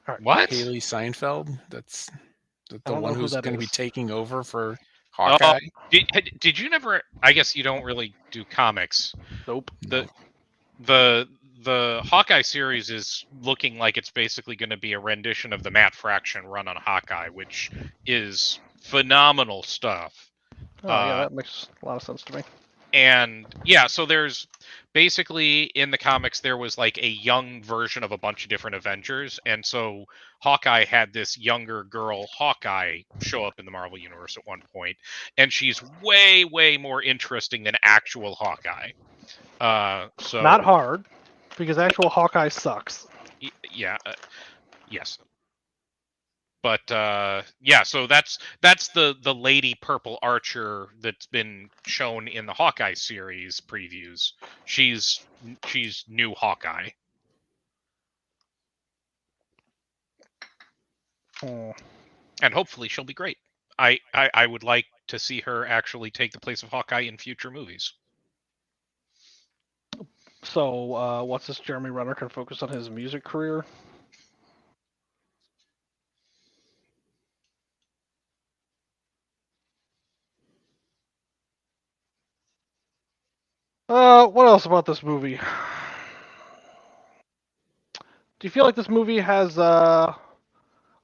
All right. What? Haley Seinfeld. That's the don't one know who who's that going to be is. taking over for Hawkeye. Did you never? I guess you don't really do comics. Nope. The Hawkeye series is looking like it's basically going to be a rendition of the Matt Fraction run on Hawkeye, which is phenomenal stuff. Oh yeah, that makes a lot of sense to me. And yeah, so there's basically in the comics there was like a young version of a bunch of different Avengers, and so Hawkeye had this younger girl Hawkeye show up in the Marvel universe at one point, and she's way more interesting than actual Hawkeye. So Not hard, because actual Hawkeye sucks. yeah, yes. But yeah, so that's the Lady Purple Archer that's been shown in the Hawkeye series previews. She's new Hawkeye. And hopefully she'll be great. I would like to see her actually take the place of Hawkeye in future movies. So, what's this? Jeremy Renner can focus on his music career. What else about this movie? Do you feel like this movie has, on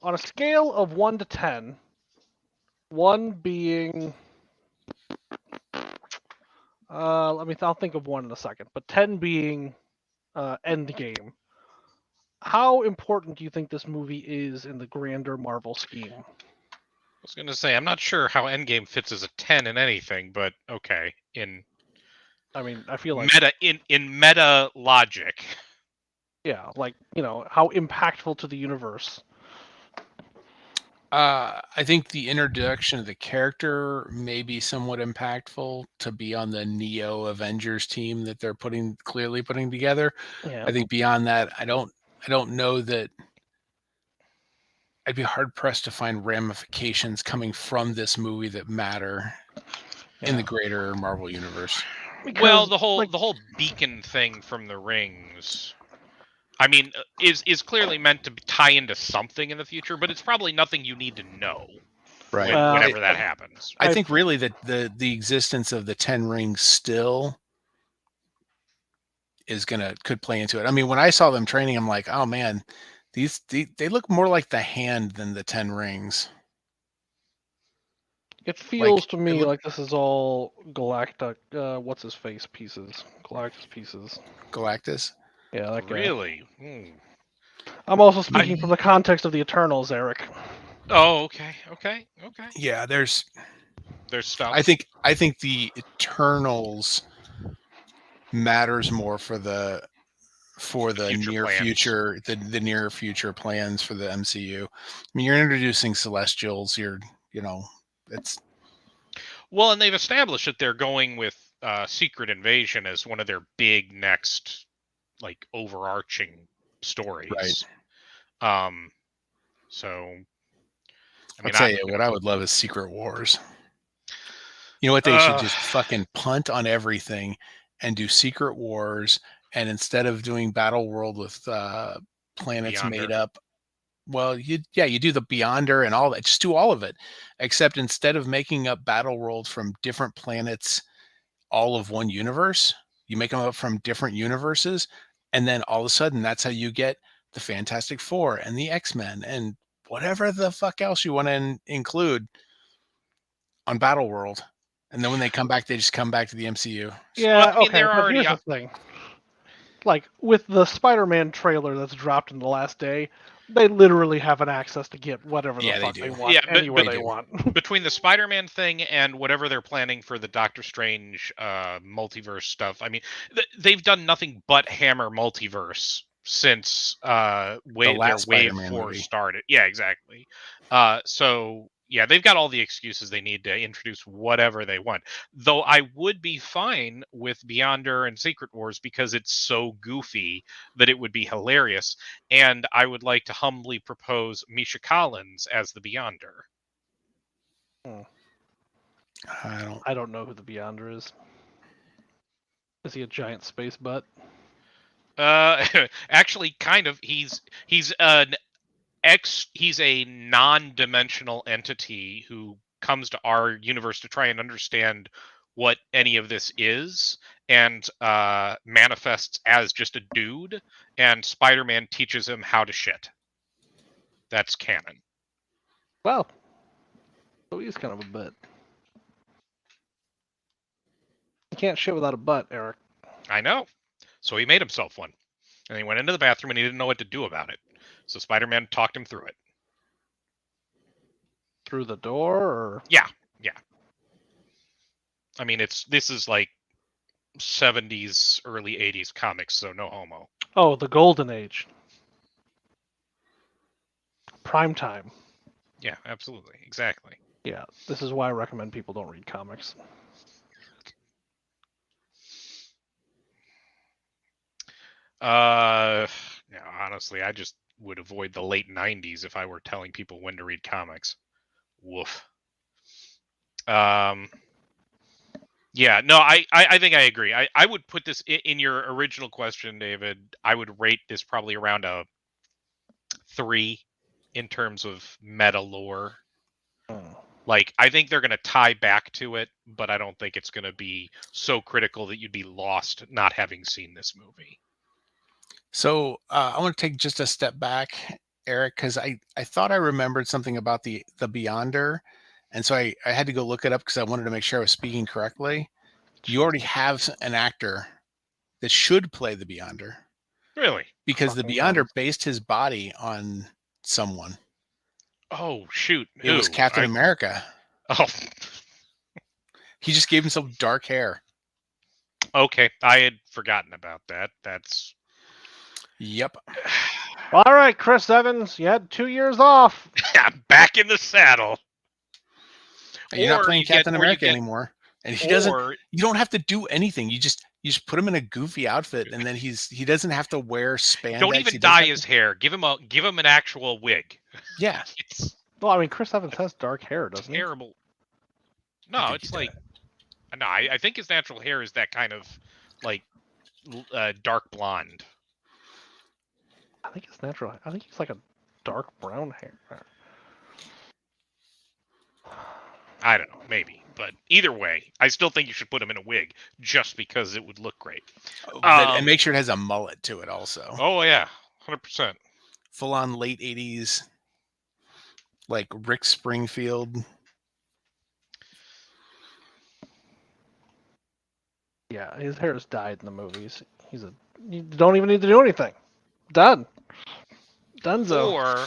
a scale of 1 to 10, 1 being, I'll think of 1 in a second, but 10 being Endgame, how important do you think this movie is in the grander Marvel scheme? I was going to say, I'm not sure how Endgame fits as a 10 in anything, but okay. I feel like in meta logic. yeah, like, how impactful to the universe. I think the introduction of the character may be somewhat impactful to be on the Neo Avengers team that they're clearly putting together. Yeah. I think beyond that, I don't know that I'd be hard pressed to find ramifications coming from this movie that matter in the greater Marvel universe. Well, Because, the whole beacon thing from the rings, I mean, is clearly meant to tie into something in the future, but it's probably nothing you need to know Right. whenever that happens. I think really that the existence of the 10 rings still is could play into it. I mean, when I saw them training, I'm like, oh man, they look more like the hand than the 10 rings. it feels Like, to me like this is all Galactic, what's his face pieces. Galactus pieces. Galactus. Yeah, that guy. Really? I'm also speaking from the context of the Eternals, Eric. Oh, okay. Yeah, there's stuff. I think the Eternals matters more for the near plans. future, the near future plans for the MCU. I mean, you're introducing Celestials. It's Well, and they've established that they're going with Secret Invasion as one of their big next, like, overarching stories. right. So, I I'll mean, tell you what I would love is Secret Wars. You know what? They should just fucking punt on everything and do Secret Wars. And instead of doing Battle World with planets Beyonder. made up, well, you do the Beyonder and all that. Just do all of it. Except instead of making up Battle World from different planets, all of one universe, you make them up from different universes. And then all of a sudden, that's how you get the Fantastic Four and the X-Men and whatever the fuck else you want to include on Battle World. And then when they come back, they just come back to the MCU. Yeah, well, I mean, okay, they're but already here's the thing. Like, with the Spider-Man trailer that's dropped in the last day, they literally have an access to get whatever the fuck they want, anywhere they want. Between the Spider-Man thing and whatever they're planning for the Doctor Strange multiverse stuff, I mean, they've done nothing but hammer multiverse since their Wave 4 started. Yeah, exactly. So yeah, they've got all the excuses they need to introduce whatever they want. Though I would be fine with Beyonder and Secret Wars because it's so goofy that it would be hilarious. And I would like to humbly propose Misha Collins as the Beyonder. I don't know who the Beyonder is. Is he a giant space butt? Actually, kind of. He's a non-dimensional entity who comes to our universe to try and understand what any of this is, and manifests as just a dude, and Spider-Man teaches him how to shit. That's canon. Well, so he's kind of a butt. You can't shit without a butt, Eric. I know. So he made himself one. And he went into the bathroom and he didn't know what to do about it. So Spider-Man talked him through it. Through the door, or? Yeah. I mean, this is like 70s, early 80s comics, so no homo. Oh, the Golden Age. Prime time. Yeah, absolutely. Exactly. Yeah, this is why I recommend people don't read comics. Honestly, I just would avoid the late 90s if I were telling people when to read comics. Woof. Yeah, no, I think I agree. I would put this in your original question, David. I would rate this probably around a 3 in terms of meta lore. Like, I think they're going to tie back to it, but I don't think it's going to be so critical that you'd be lost not having seen this movie. So I want to take just a step back, Eric, because I thought I remembered something about the Beyonder, and so I had to go look it up because I wanted to make sure I was speaking correctly. You already have an actor that should play the Beyonder Really? because the Fucking Beyonder does. based his body on someone. Oh shoot! It was Who? Captain America. Oh, He just gave himself dark hair. okay. I had forgotten about that. That's Yep. All right, Chris Evans, you had 2 years off. back in the saddle. You're not playing you get- Captain or you America get- anymore, and he doesn't. Or You don't have to do anything. You just put him in a goofy outfit, and then he doesn't have to wear spandex. don't He even doesn't dye have his to- hair. Give him an actual wig. Yeah, It's Well, I mean, Chris Evans has dark hair, doesn't he? terrible. I No, think it's he like does. no. I think his natural hair is that kind of like dark blonde. I think it's natural. I think he's like a dark brown hair. I don't know, maybe. But either way, I still think you should put him in a wig just because it would look great. And make sure it has a mullet to it also. Oh yeah, 100%. Full on late '80s, like Rick Springfield. Yeah, his hair is dyed in the movies. You don't even need to do anything. Done. Dunzo. Or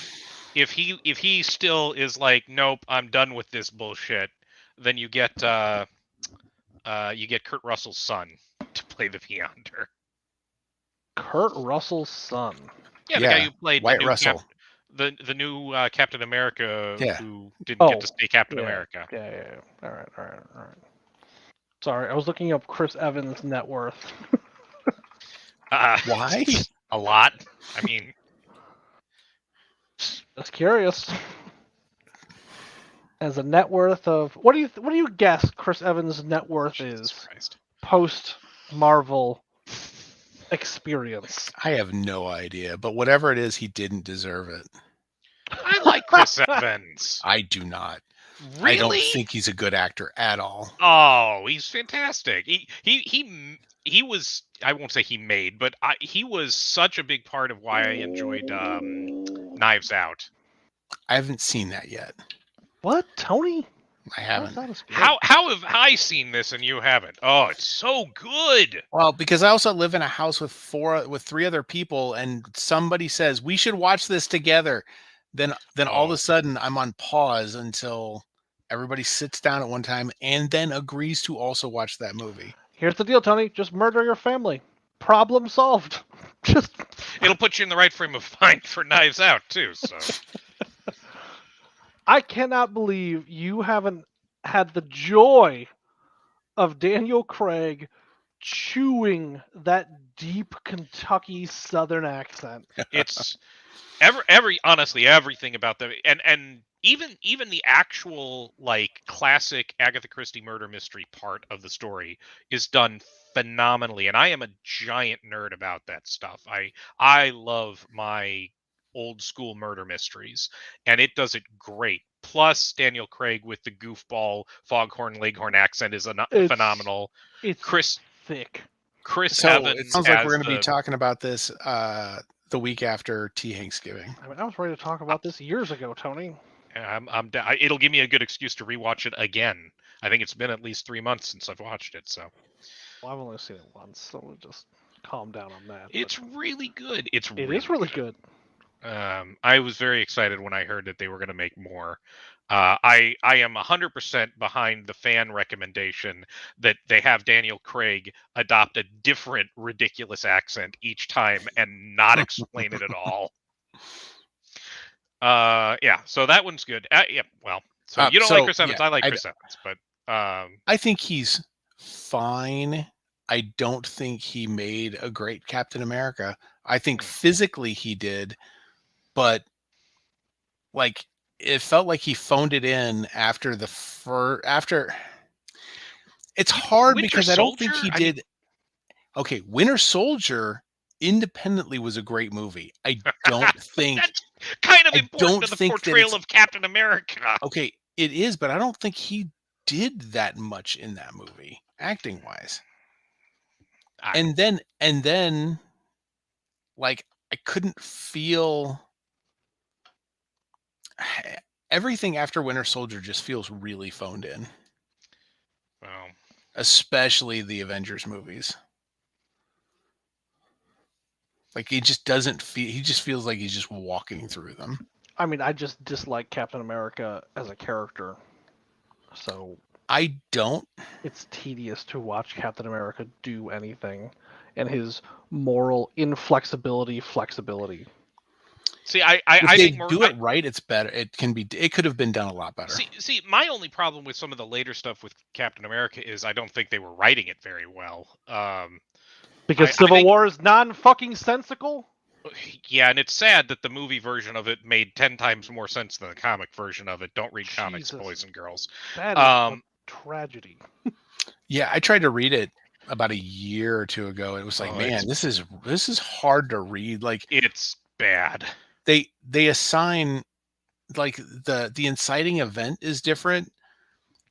if he still is like, nope, I'm done with this bullshit, then you get Kurt Russell's son to play the Beyonder. Kurt Russell's son. Yeah, the guy who played White the new Russell. the new Captain America Yeah. who didn't get to Oh, stay Captain yeah. America. Yeah. All right. Sorry, I was looking up Chris Evans' net worth. Why? A lot. I mean, Just curious. As a net worth of what do you guess Chris Evans' net worth Jesus is Christ. post Marvel experience? I have no idea, but whatever it is, he didn't deserve it. I like Chris Evans. I do not. Really? I don't think he's a good actor at all. Oh, he's fantastic. He was. I won't say he made, but he was such a big part of why I enjoyed Knives Out. I haven't seen that yet. What, Tony? I haven't. That is good. How have I seen this and you haven't? Oh, it's so good. Well, because I also live in a house with three other people, and somebody says we should watch this together. Then all of a sudden I'm on pause until everybody sits down at one time and then agrees to also watch that movie. Here's the deal, Tony. Just murder your family. Problem solved. Just It'll put you in the right frame of mind for Knives Out too. So I cannot believe you haven't had the joy of Daniel Craig chewing that deep Kentucky Southern accent. it's honestly everything about the and even the actual like classic Agatha Christie murder mystery part of the story is done phenomenally, and I am a giant nerd about that stuff. I love my old school murder mysteries, and it does it great. Plus Daniel Craig with the goofball Foghorn Leghorn accent is phenomenal. It's Chris So Evans it sounds like as we're going to be the- talking about this the week after Thanksgiving. I mean, I was ready to talk about this years ago, Tony. It'll give me a good excuse to rewatch it again. I think it's been at least 3 months since I've watched it, so Well, I've only seen it once, so we'll just calm down on that. it's really good. It is really good. I was very excited when I heard that they were going to make more. I am 100% behind the fan recommendation that they have Daniel Craig adopt a different ridiculous accent each time and not explain it at all. Yeah, so that one's good. Yeah, well, so you don't like Chris Evans. I like Chris Evans, but I think he's fine. I don't think he made a great Captain America. I think physically he did, but like it felt like he phoned it in after after. It's hard Winter because I don't think Soldier? he did. Okay, Winter Soldier independently was a great movie. I don't think that's kind of I important don't to the think that portrayal it's- of Captain America. okay, it is, but I don't think he did that much in that movie, acting wise. And then like I couldn't feel everything after Winter Soldier just feels really phoned in, Well, especially the Avengers movies. Like he just doesn't feel. He just feels like he's just walking through them. I mean, I just dislike Captain America as a character, so I don't. it's tedious to watch Captain America do anything, and his moral inflexibility, flexibility. see, If I they think more. do it right, it's better. It can be. It could have been done a lot better. See, my only problem with some of the later stuff with Captain America is I don't think they were writing it very well. Because I Civil think, War is non-fucking sensical. yeah, and it's sad that the movie version of it made 10 times more sense than the comic version of it. Don't read comics, Jesus. boys and girls. That is a tragedy. Yeah, I tried to read it about a year or two ago. It was like, Oh, man, this is hard to read. Like It's bad. they assign like the inciting event is different,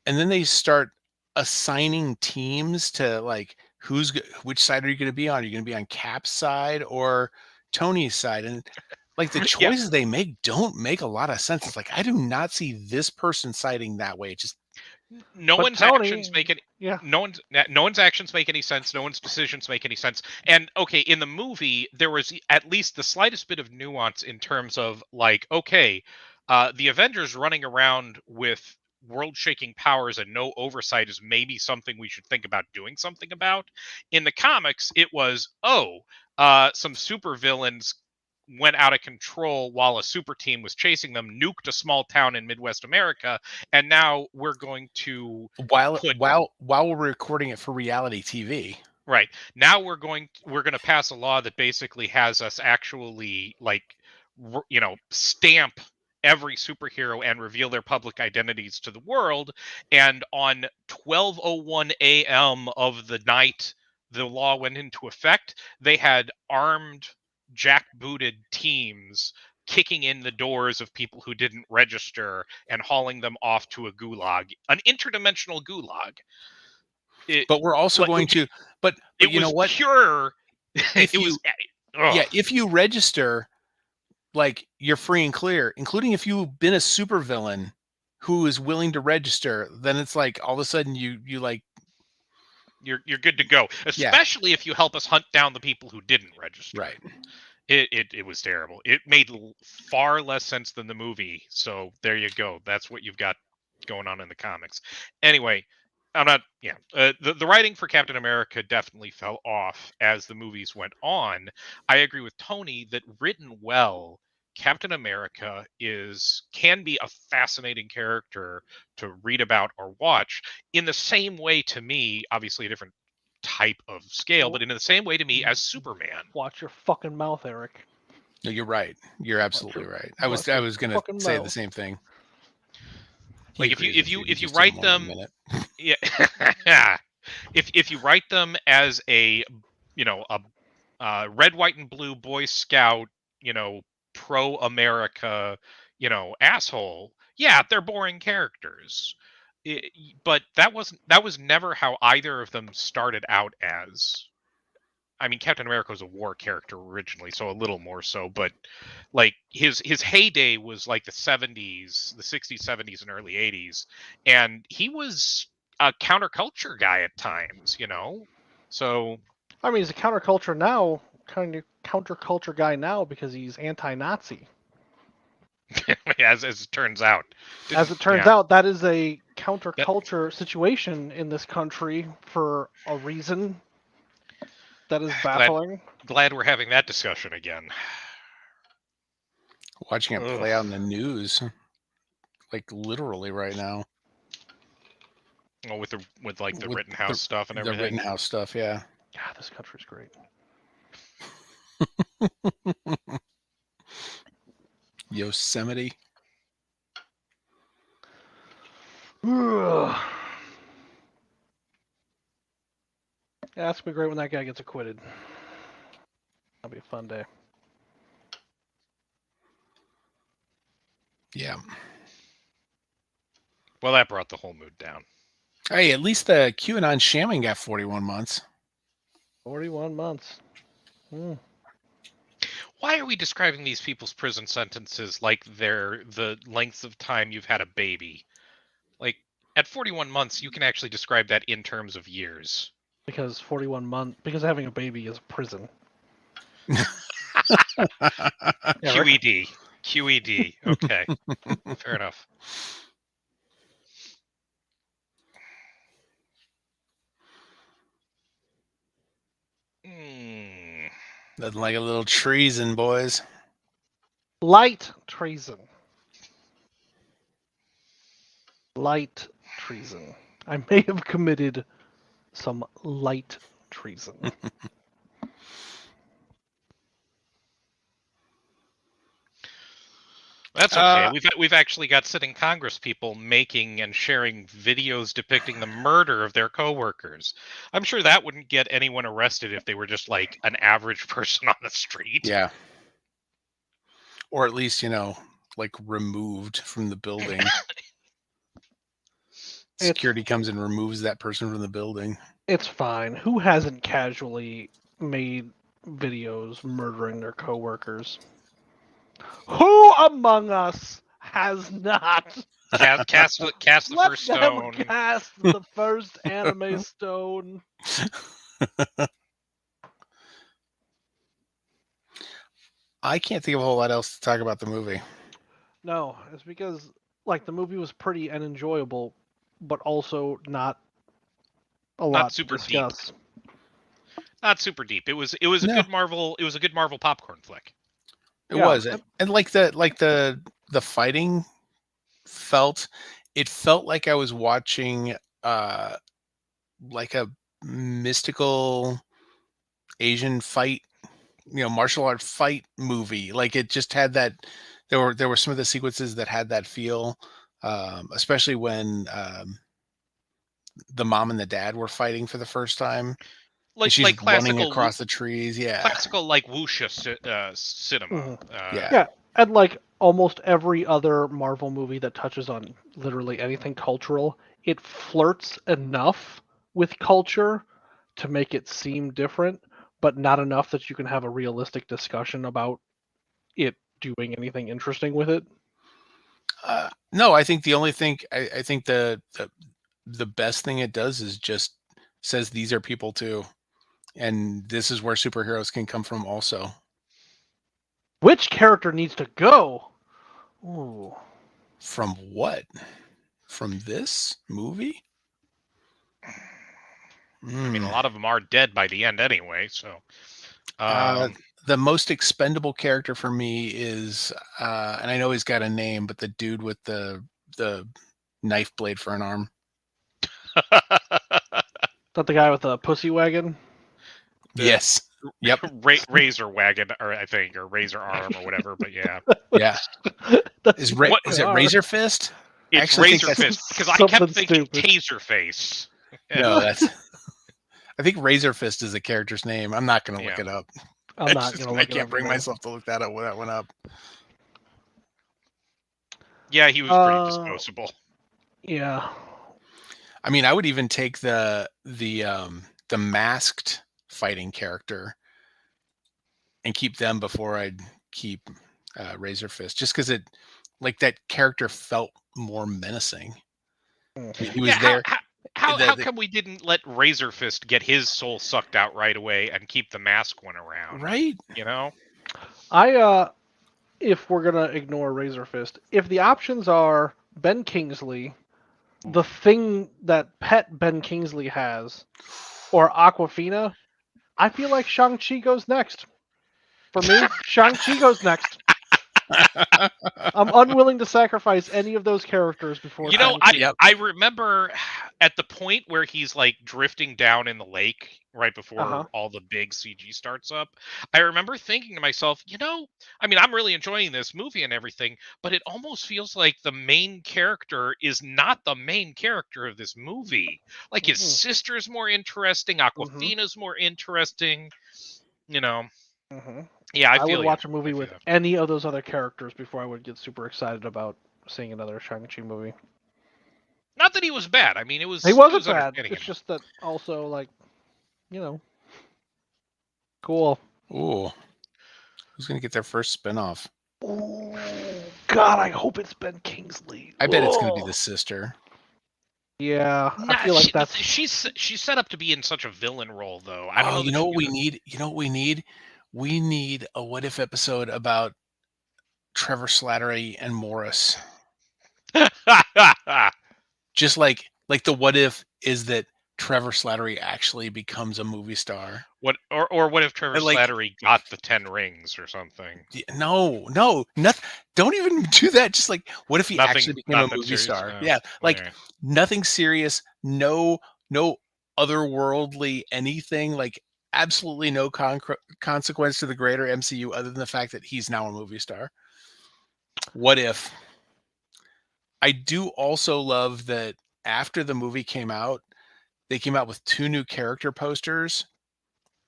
and then they start assigning teams to like which side are you going to be on? Are you going to be on Cap's side or Tony's side? And like the Yeah. choices they make don't make a lot of sense. It's like I do not see this person siding that way. It just No But one's Tony- actions make any Yeah. no one's actions make any sense. No one's decisions make any sense. And okay, in the movie, there was at least the slightest bit of nuance in terms of like, okay, the Avengers running around with world-shaking powers and no oversight is maybe something we should think about doing something about. In the comics, it was, some supervillains went out of control while a super team was chasing them, nuked a small town in Midwest America, and now we're going to while put while we're recording it for reality TV. right now we're going to pass a law that basically has us actually like stamp every superhero and reveal their public identities to the world. And on 12:01 a.m. of the night the law went into effect, they had armed, jackbooted teams kicking in the doors of people who didn't register and hauling them off to a gulag, an interdimensional gulag. But we're also Like, going to. But it you know was what? pure. If It you was. yeah, if you register, like you're free and clear, including if you've been a supervillain who is willing to register, then it's like all of a sudden you like You're good to go, especially if you help us hunt down the people who didn't register. right. It was terrible. It made far less sense than the movie. So there you go. That's what you've got going on in the comics. Anyway, I'm not. Yeah, the writing for Captain America definitely fell off as the movies went on. I agree with Tony that written well, Captain America can be a fascinating character to read about or watch. In the same way, to me, obviously a different type of scale, but in the same way to me as Superman. Watch your fucking mouth, Eric. No, you're right. You're absolutely right. I was watch your going to fucking say the mouth. same thing. Like He if you agrees if with you He if you just write didn't want to them, admit yeah, if you write them as a red, white, and blue Boy Scout, pro America, asshole, yeah, they're boring characters. But that was never how either of them started out as. I mean, Captain America was a war character originally, so a little more so, but like his heyday was like the 70s, the 60s, 70s, and early 80s, and he was a counterculture guy at times, So I mean, he's a counterculture now, kind of counterculture guy now because he's anti-Nazi. as it turns out, As it turns out, that is a counterculture situation in this country for a reason that is baffling. glad we're having that discussion again. Watching it play out in the news, like literally right now. Oh, with the Rittenhouse stuff and everything. The Rittenhouse stuff, yeah. God, this country's great. Yosemite. Yeah, it's gonna be great when that guy gets acquitted. That'll be a fun day. Yeah. Well, that brought the whole mood down. Hey, at least the QAnon shaman got 41 months. 41 months. Why are we describing these people's prison sentences like they're the length of time you've had a baby? Like, at 41 months, you can actually describe that in terms of years. Because 41 months, because having a baby is a prison. Yeah, Rick? QED. QED. Okay. Fair enough. Hmm. Nothing like a little treason, boys. Light treason. Light treason. I may have committed some light treason. That's okay. We've actually got sitting Congress people making and sharing videos depicting the murder of their coworkers. I'm sure that wouldn't get anyone arrested if they were just like an average person on the street. Yeah. Or at least, like removed from the building. Security comes and removes that person from the building. It's fine. Who hasn't casually made videos murdering their coworkers? Who among us has not? Cast the Let first them stone. cast the first anime stone. I can't think of a whole lot else to talk about the movie. No, it's because like the movie was pretty and enjoyable, but also not a lot super to discuss. Not super deep. It was a good Marvel. It was a good Marvel popcorn flick. It was, and like the fighting felt like I was watching like a mystical Asian fight, martial art fight movie. Like it just had that. There were some of the sequences that had that feel, especially when the mom and the dad were fighting for the first time. She's like running across the trees. Yeah, classical like wuxia cinema. Mm-hmm. Yeah, and like almost every other Marvel movie that touches on literally anything cultural, it flirts enough with culture to make it seem different, but not enough that you can have a realistic discussion about it doing anything interesting with it. No, I think the only thing I think the best thing it does is just says these are people too, and this is where superheroes can come from also. Which character needs to go? Ooh. From what? From this movie? I mean, a lot of them are dead by the end anyway. So, the most expendable character for me is, and I know he's got a name, but the dude with the knife blade for an arm. Is that the guy with the pussy wagon? Yes. Yep. Razor wagon, or I think, or razor arm, or whatever. But yeah. Yeah. Is it Razor Fist? It's Razor Fist because I kept thinking stupid. Taser Face. No, that's. I think Razor Fist is the character's name. I'm not going to look it up. I'm not going to look it up. I can't bring myself to look that one up. Yeah, he was pretty disposable. Yeah. I mean, I would even take the masked fighting character and keep them before I'd keep Razor Fist, just because that character felt more menacing. He was there. How come we didn't let Razor Fist get his soul sucked out right away and keep the mask one around? Right. If we're gonna ignore Razor Fist, if the options are Ben Kingsley, the thing that pet Ben Kingsley has, or Aquafina, I feel like Shang-Chi goes next. For me, Shang-Chi goes next. I'm unwilling to sacrifice any of those characters before. I remember at the point where he's like drifting down in the lake right before all the big CG starts up. I remember thinking to myself, I mean, I'm really enjoying this movie and everything, but it almost feels like the main character is not the main character of this movie. Like his sister's more interesting, Aquafina's more interesting. Yeah, I would watch a movie with any of those other characters before I would get super excited about seeing another Shang-Chi movie. Not that he was bad. I mean, he wasn't bad. It's just that also, cool. Ooh. Who's going to get their first spinoff? Oh God, I hope it's Ben Kingsley. I bet it's going to be Oh. the sister. Yeah, Nah, I feel like that's. she's set up to be in such a villain role, though. I don't know. You know what we need? You know what we need? We need a What If episode about Trevor Slattery and Morris. Just like the What If is that Trevor Slattery actually becomes a movie star. What what if Trevor Like, Slattery got the 10 rings or something? no, nothing. Don't even do that. Just like, what if he actually became a Nothing movie serious. star? No. Yeah, like Alright. nothing serious. No otherworldly anything. Like absolutely no consequence to the greater MCU other than the fact that he's now a movie star. What if? I do also love that after the movie came out, they came out with 2 new character posters,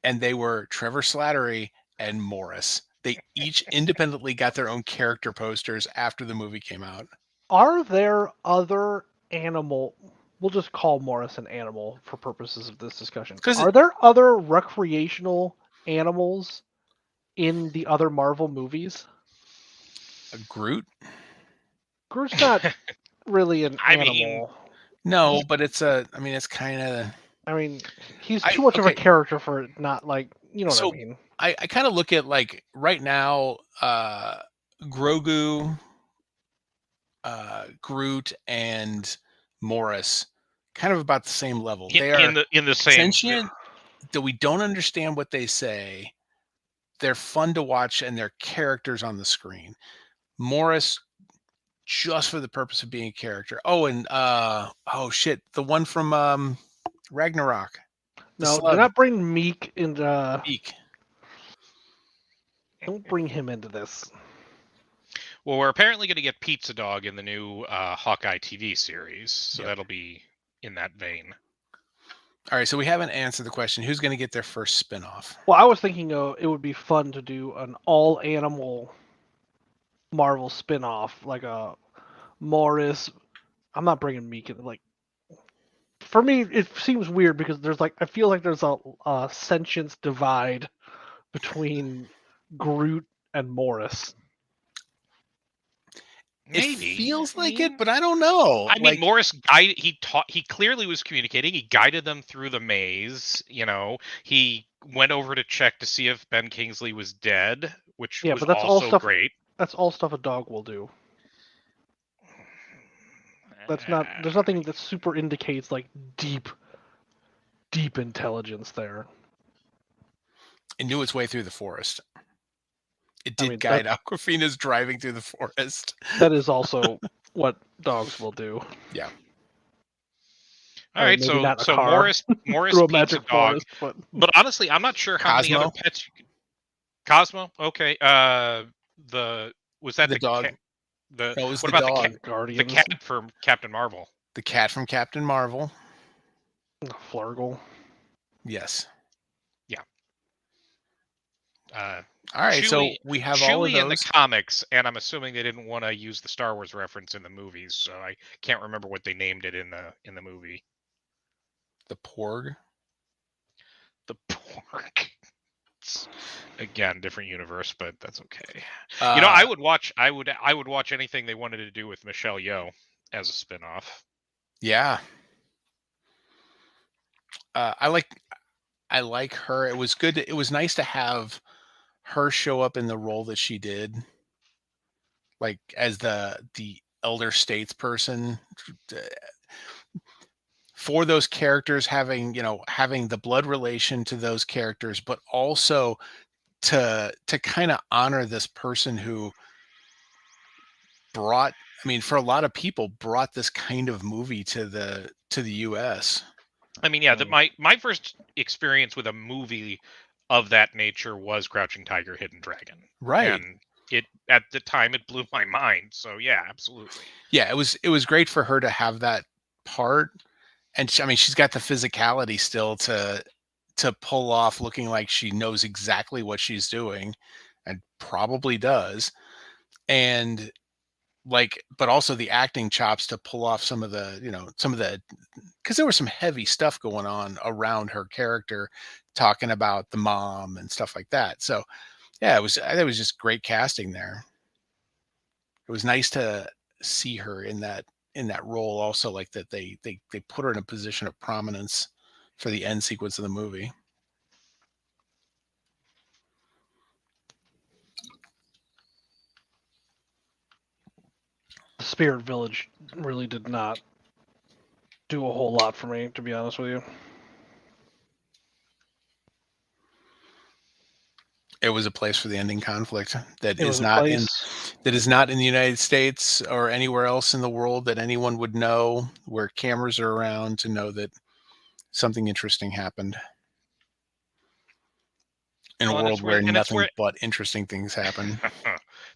and they were Trevor Slattery and Morris. They each independently got their own character posters after the movie came out. Are there other animal? We'll just call Morris an animal for purposes of this discussion. 'Cause Are there other recreational animals in the other Marvel movies? Groot? Groot's not really an I mean, animal. No, but it's kind of. I mean, he's too much of a Okay. character for it not like, you know what So- I mean. I kind of look at like right now, Grogu, Groot, and Morris, kind of about the same level. They are in the same. sentient. That we don't understand what they say. They're fun to watch, and they're characters on the screen. Morris, just for the purpose of being a character. Oh, and oh shit, the one from Ragnarok. No, slug. do not bring Meek into. Eek. Don't bring him into this. Well, we're apparently going to get Pizza Dog in the new Hawkeye TV series, so Yep. that'll be in that vein. All right, so we haven't answered the question. Who's going to get their first spinoff? Well, I was thinking it would be fun to do an all animal Marvel spin-off, like a Morris. I'm not bringing Meek in. Like, for me, it seems weird because there's like I feel like there's a sentience divide between Groot and Morris. Maybe. It feels like it, but I don't know. I mean, Morris guided. He clearly was communicating. He guided them through the maze. You know, he went over to check to see if Ben Kingsley was dead, which was but that's all also stuff. great. That's all stuff a dog will do. That's not. There's nothing that super indicates like deep intelligence there. It knew its way through the forest. It did guide Awkwafina's driving through the forest. That is also what dogs will do. Yeah. All right, so Morris through a Pizza magic Dog. forest, but honestly, I'm not sure how many other pets you could. Cosmo, okay. Was that the dog? What the about dog. the cat from Captain Marvel? The cat from Captain Marvel. Flurgle. Yes. Yeah. All right, Chewie, so we have Chewie all of those in the comics, and I'm assuming they didn't want to use the Star Wars reference in the movies, so I can't remember what they named it in the movie. The Porg. The Porg. Again, different universe, but that's okay. I would watch anything they wanted to do with Michelle Yeoh as a spinoff. Yeah. I like her. It was good. It was nice to have her show up in the role that she did, like as the elder statesperson. For those characters having the blood relation to those characters, but also to kind of honor this person who for a lot of people brought this kind of movie to the US. I mean, yeah, my first experience with a movie of that nature was Crouching Tiger, Hidden Dragon. Right. And at the time it blew my mind. So yeah, absolutely. Yeah, it was great for her to have that part. And she's got the physicality still to pull off looking like she knows exactly what she's doing, and probably does. And but also the acting chops to pull off some of the, because there was some heavy stuff going on around her character, talking about the mom and stuff like that. So Yeah, I thought it was just great casting there. It was nice to see her in that role. Also, like that they put her in a position of prominence for the end sequence of the movie. The Spirit Village really did not do a whole lot for me, to be honest with you. It was a place for the ending conflict that It is was a not in place. the United States or anywhere else in the world that anyone would know, where cameras are around to know that something interesting happened. In a Well, world where and it's nothing where but interesting things happen.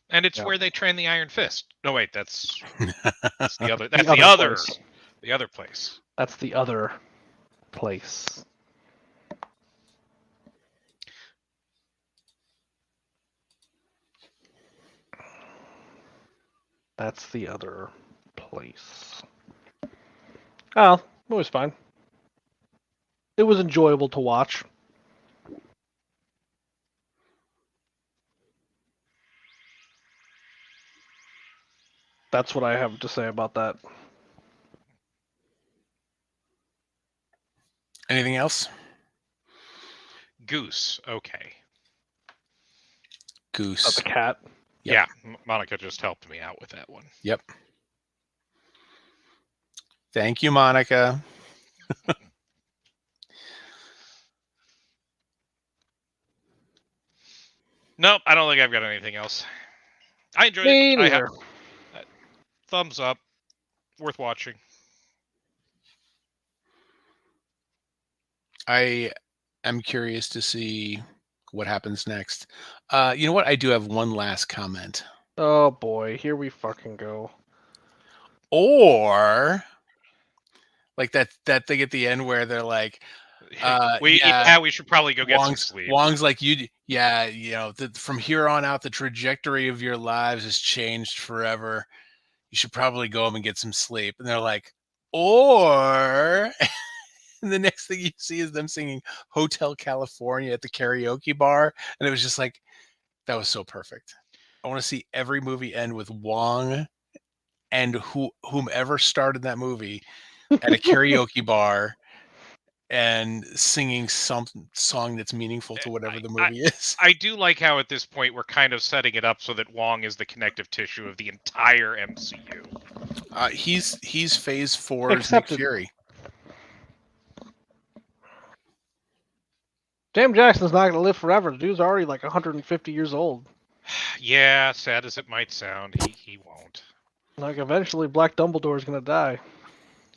and it's Yeah. where they train the Iron Fist. No, wait, that's the other. The That's the other other. place. The other place. That's the other place. That's the other place. Oh, it was fine. It was enjoyable to watch. That's what I have to say about that. Anything else? Goose. Okay. Goose. About the cat. Yep. Yeah, Monica just helped me out with that one. Yep. Thank you, Monica. Nope, I don't think I've got anything else. I enjoyed Me it. neither. Thumbs up. Worth watching. I am curious to see what happens next. You know what? I do have one last comment. Oh boy, here we fucking go. Or like that thing at the end where they're like, we should probably go get some sleep. Wong's like, from here on out, the trajectory of your lives has changed forever. You should probably go home and get some sleep. And they're like, or and the next thing you see is them singing Hotel California at the karaoke bar. And it was just like, that was so perfect. I want to see every movie end with Wong and whomever started that movie at a karaoke bar and singing some song that's meaningful to whatever the movie is. I do like how at this point we're kind of setting it up so that Wong is the connective tissue of the entire MCU. He's Phase 4's Nick Accepted. Fury. Sam Jackson's not gonna live forever. The dude's already like 150 years old. Yeah, sad as it might sound, he won't. Like eventually, Black Dumbledore's gonna die.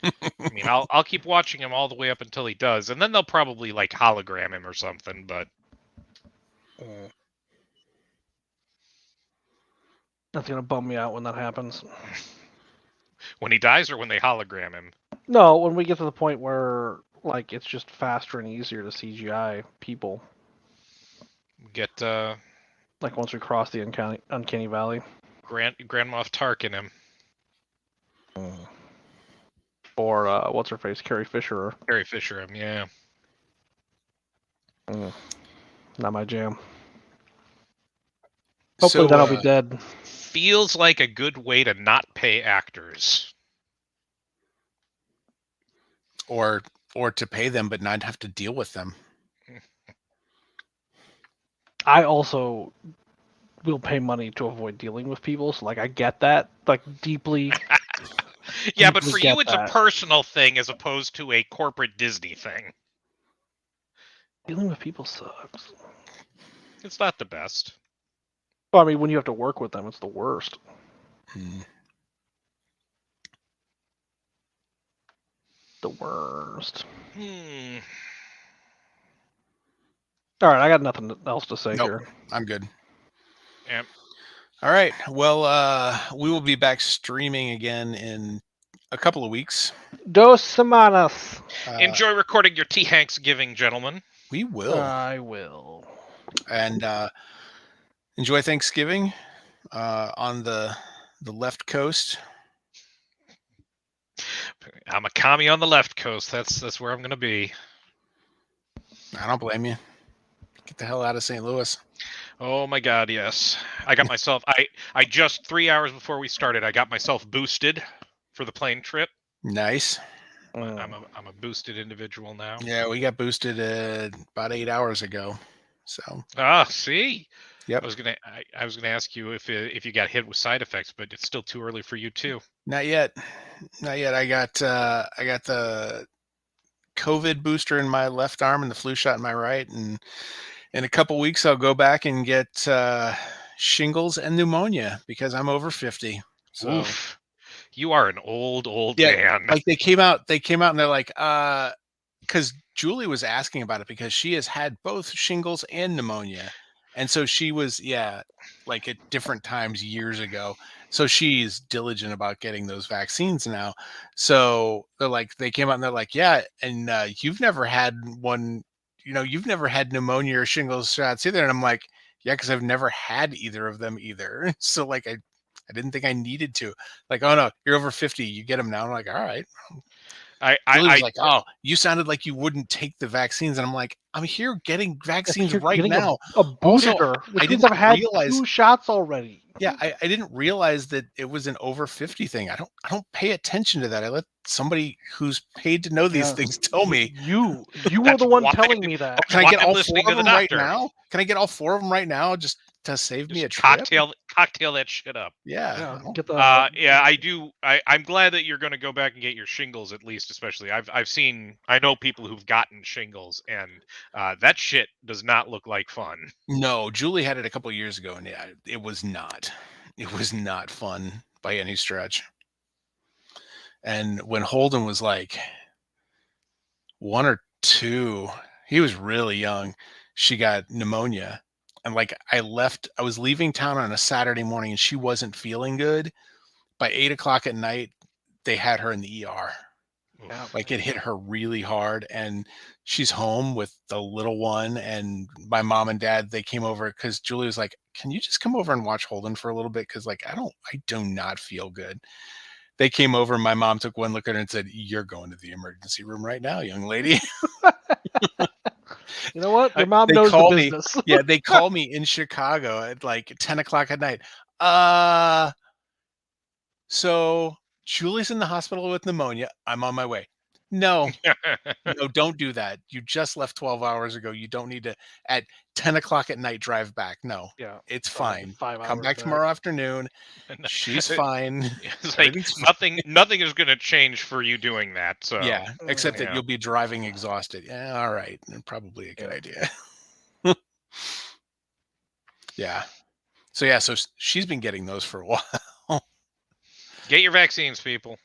I mean, I'll keep watching him all the way up until he does, and then they'll probably like hologram him or something. But That's gonna bum me out when that happens. when he dies, or when they hologram him. No, when we get to the point where like it's just faster and easier to CGI people. Get Like once we cross the uncanny valley. Grand Moff Tarkin him. Or what's her face, Carrie Fisher. Carrie Fisher him, yeah. Not my jam. Hopefully then I'll be dead. Feels like a good way to not pay actors. Or to pay them but not have to deal with them. I also will pay money to avoid dealing with people, so like I get that, like deeply. Yeah, but for you, get it's that. a personal thing as opposed to a corporate Disney thing. Dealing with people sucks. It's not the best. Well, I mean, when you have to work with them, it's the worst. The worst. All right, I got nothing else to say here. I'm good. Yep. All right. Well, we will be back streaming again in a couple of weeks. 2 semanas. Enjoy recording your T. Hanks giving, gentlemen. We will. I will. And enjoy Thanksgiving on the left coast. I'm a commie on the left coast. That's where I'm going to be. I don't blame you. Get the hell out of St. Louis. Oh my God, yes. I got myself. I just 3 hours before we started, I got myself boosted for the plane trip. Nice. I'm a boosted individual now. Yeah, we got boosted about 8 hours ago. So. Ah, see. Yep. I was gonna ask you if you got hit with side effects, but it's still too early for you too. Not yet. Not yet. I got the COVID booster in my left arm and the flu shot in my right, and in a couple weeks I'll go back and get shingles and pneumonia because I'm over 50. So Oof. You are an old yeah, man. like they came out and they're like, because Julie was asking about it because she has had both shingles and pneumonia. And so she was, like at different times years ago. So she's diligent about getting those vaccines now. So they came out and they're like, yeah, and you've never had one, you've never had pneumonia or shingles shots either. And I'm like, yeah, because I've never had either of them either. So like I didn't think I needed to. Like, oh no, you're over 50, you get them now. I'm like, all right. Julie was like, oh, you sounded like you wouldn't take the vaccines. And I'm like, I'm here getting vaccines right now. A booster, which means I've had 2 shots already. Yeah, I didn't realize that it was an over 50 thing. I don't pay attention to that. I let somebody who's paid to know these things tell me. You were the one telling me that. Oh, can I get all 4 of them right now? Can I get all 4 of them right now just to save me a trip? Cocktail that shit up. Yeah. I do. I'm glad that you're going to go back and get your shingles at least, especially. I know people who've gotten shingles, and that shit does not look like fun. No, Julie had it a couple of years ago, and yeah, it was not fun by any stretch. And when Holden was like 1 or 2, he was really young, she got pneumonia. And like I was leaving town on a Saturday morning and she wasn't feeling good. By 8:00 at night, they had her in the ER. Yeah. Like it hit her really hard, and she's home with the little one, and my mom and dad, they came over because Julie was like, can you just come over and watch Holden for a little bit? Because like I do not feel good. They came over and my mom took one look at her and said, you're going to the emergency room right now, young lady. You know what? Your mom knows the business. Yeah, they call me in Chicago at like 10:00 at night. So Julie's in the hospital with pneumonia. I'm on my way. No, don't do that. You just left 12 hours ago. You don't need to at 10:00 at night drive back. No, it's fine. Come back tomorrow afternoon. She's fine. It's like nothing is going to change for you doing that. So yeah, except that you'll be driving exhausted. Yeah, all right, probably a good idea. Yeah. So she's been getting those for a while. Get your vaccines, people.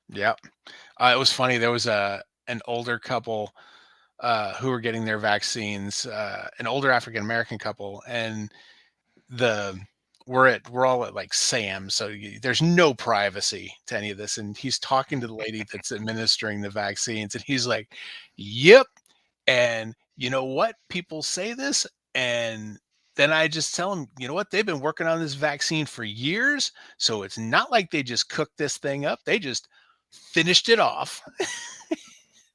Yeah. It was funny. There was an older couple who were getting their vaccines, an older African-American couple, and we're all at like Sam's, so there's no privacy to any of this. And he's talking to the lady that's administering the vaccines, and he's like, yep. And you know what? People say this, and then I just tell them, you know what? They've been working on this vaccine for years, so it's not like they just cooked this thing up. They just finished it off.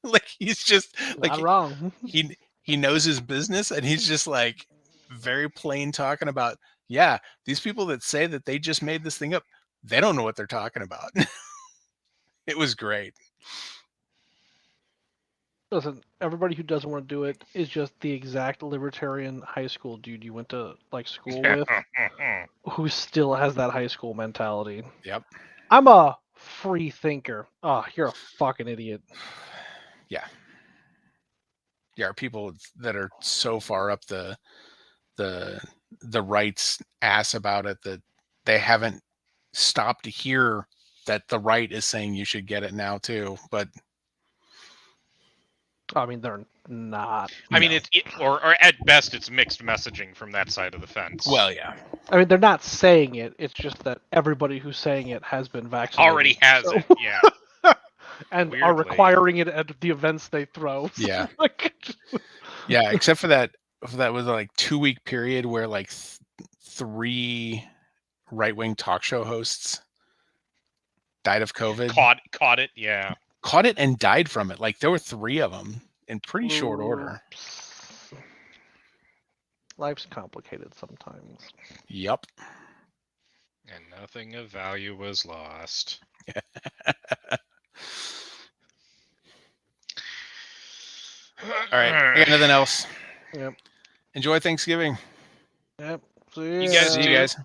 Like he's just like not wrong. He knows his business, and he's just like very plain talking about, yeah, these people that say that they just made this thing up, they don't know what they're talking about. It was great. Listen, everybody who doesn't want to do it is just the exact libertarian high school dude you went to like school with, who still has that high school mentality. Yep. I'm a free thinker. Oh, you're a fucking idiot. Yeah. Yeah, people that are so far up the right's ass about it that they haven't stopped to hear that the right is saying you should get it now too. But I mean, they're not. I mean, or at best, it's mixed messaging from that side of the fence. Well, yeah. I mean, they're not saying it. It's just that everybody who's saying it has been vaccinated. Already has it, yeah. And weirdly are requiring it at the events they throw. Yeah. Yeah, except for that was like 2-week period where like 3 right-wing talk show hosts died of COVID. Caught it, yeah. Caught it and died from it. Like there were 3 of them in pretty short order. Life's complicated sometimes. Yep. And nothing of value was lost. All right. I got nothing else. Yep. Enjoy Thanksgiving. Yep. You guys See you too. guys.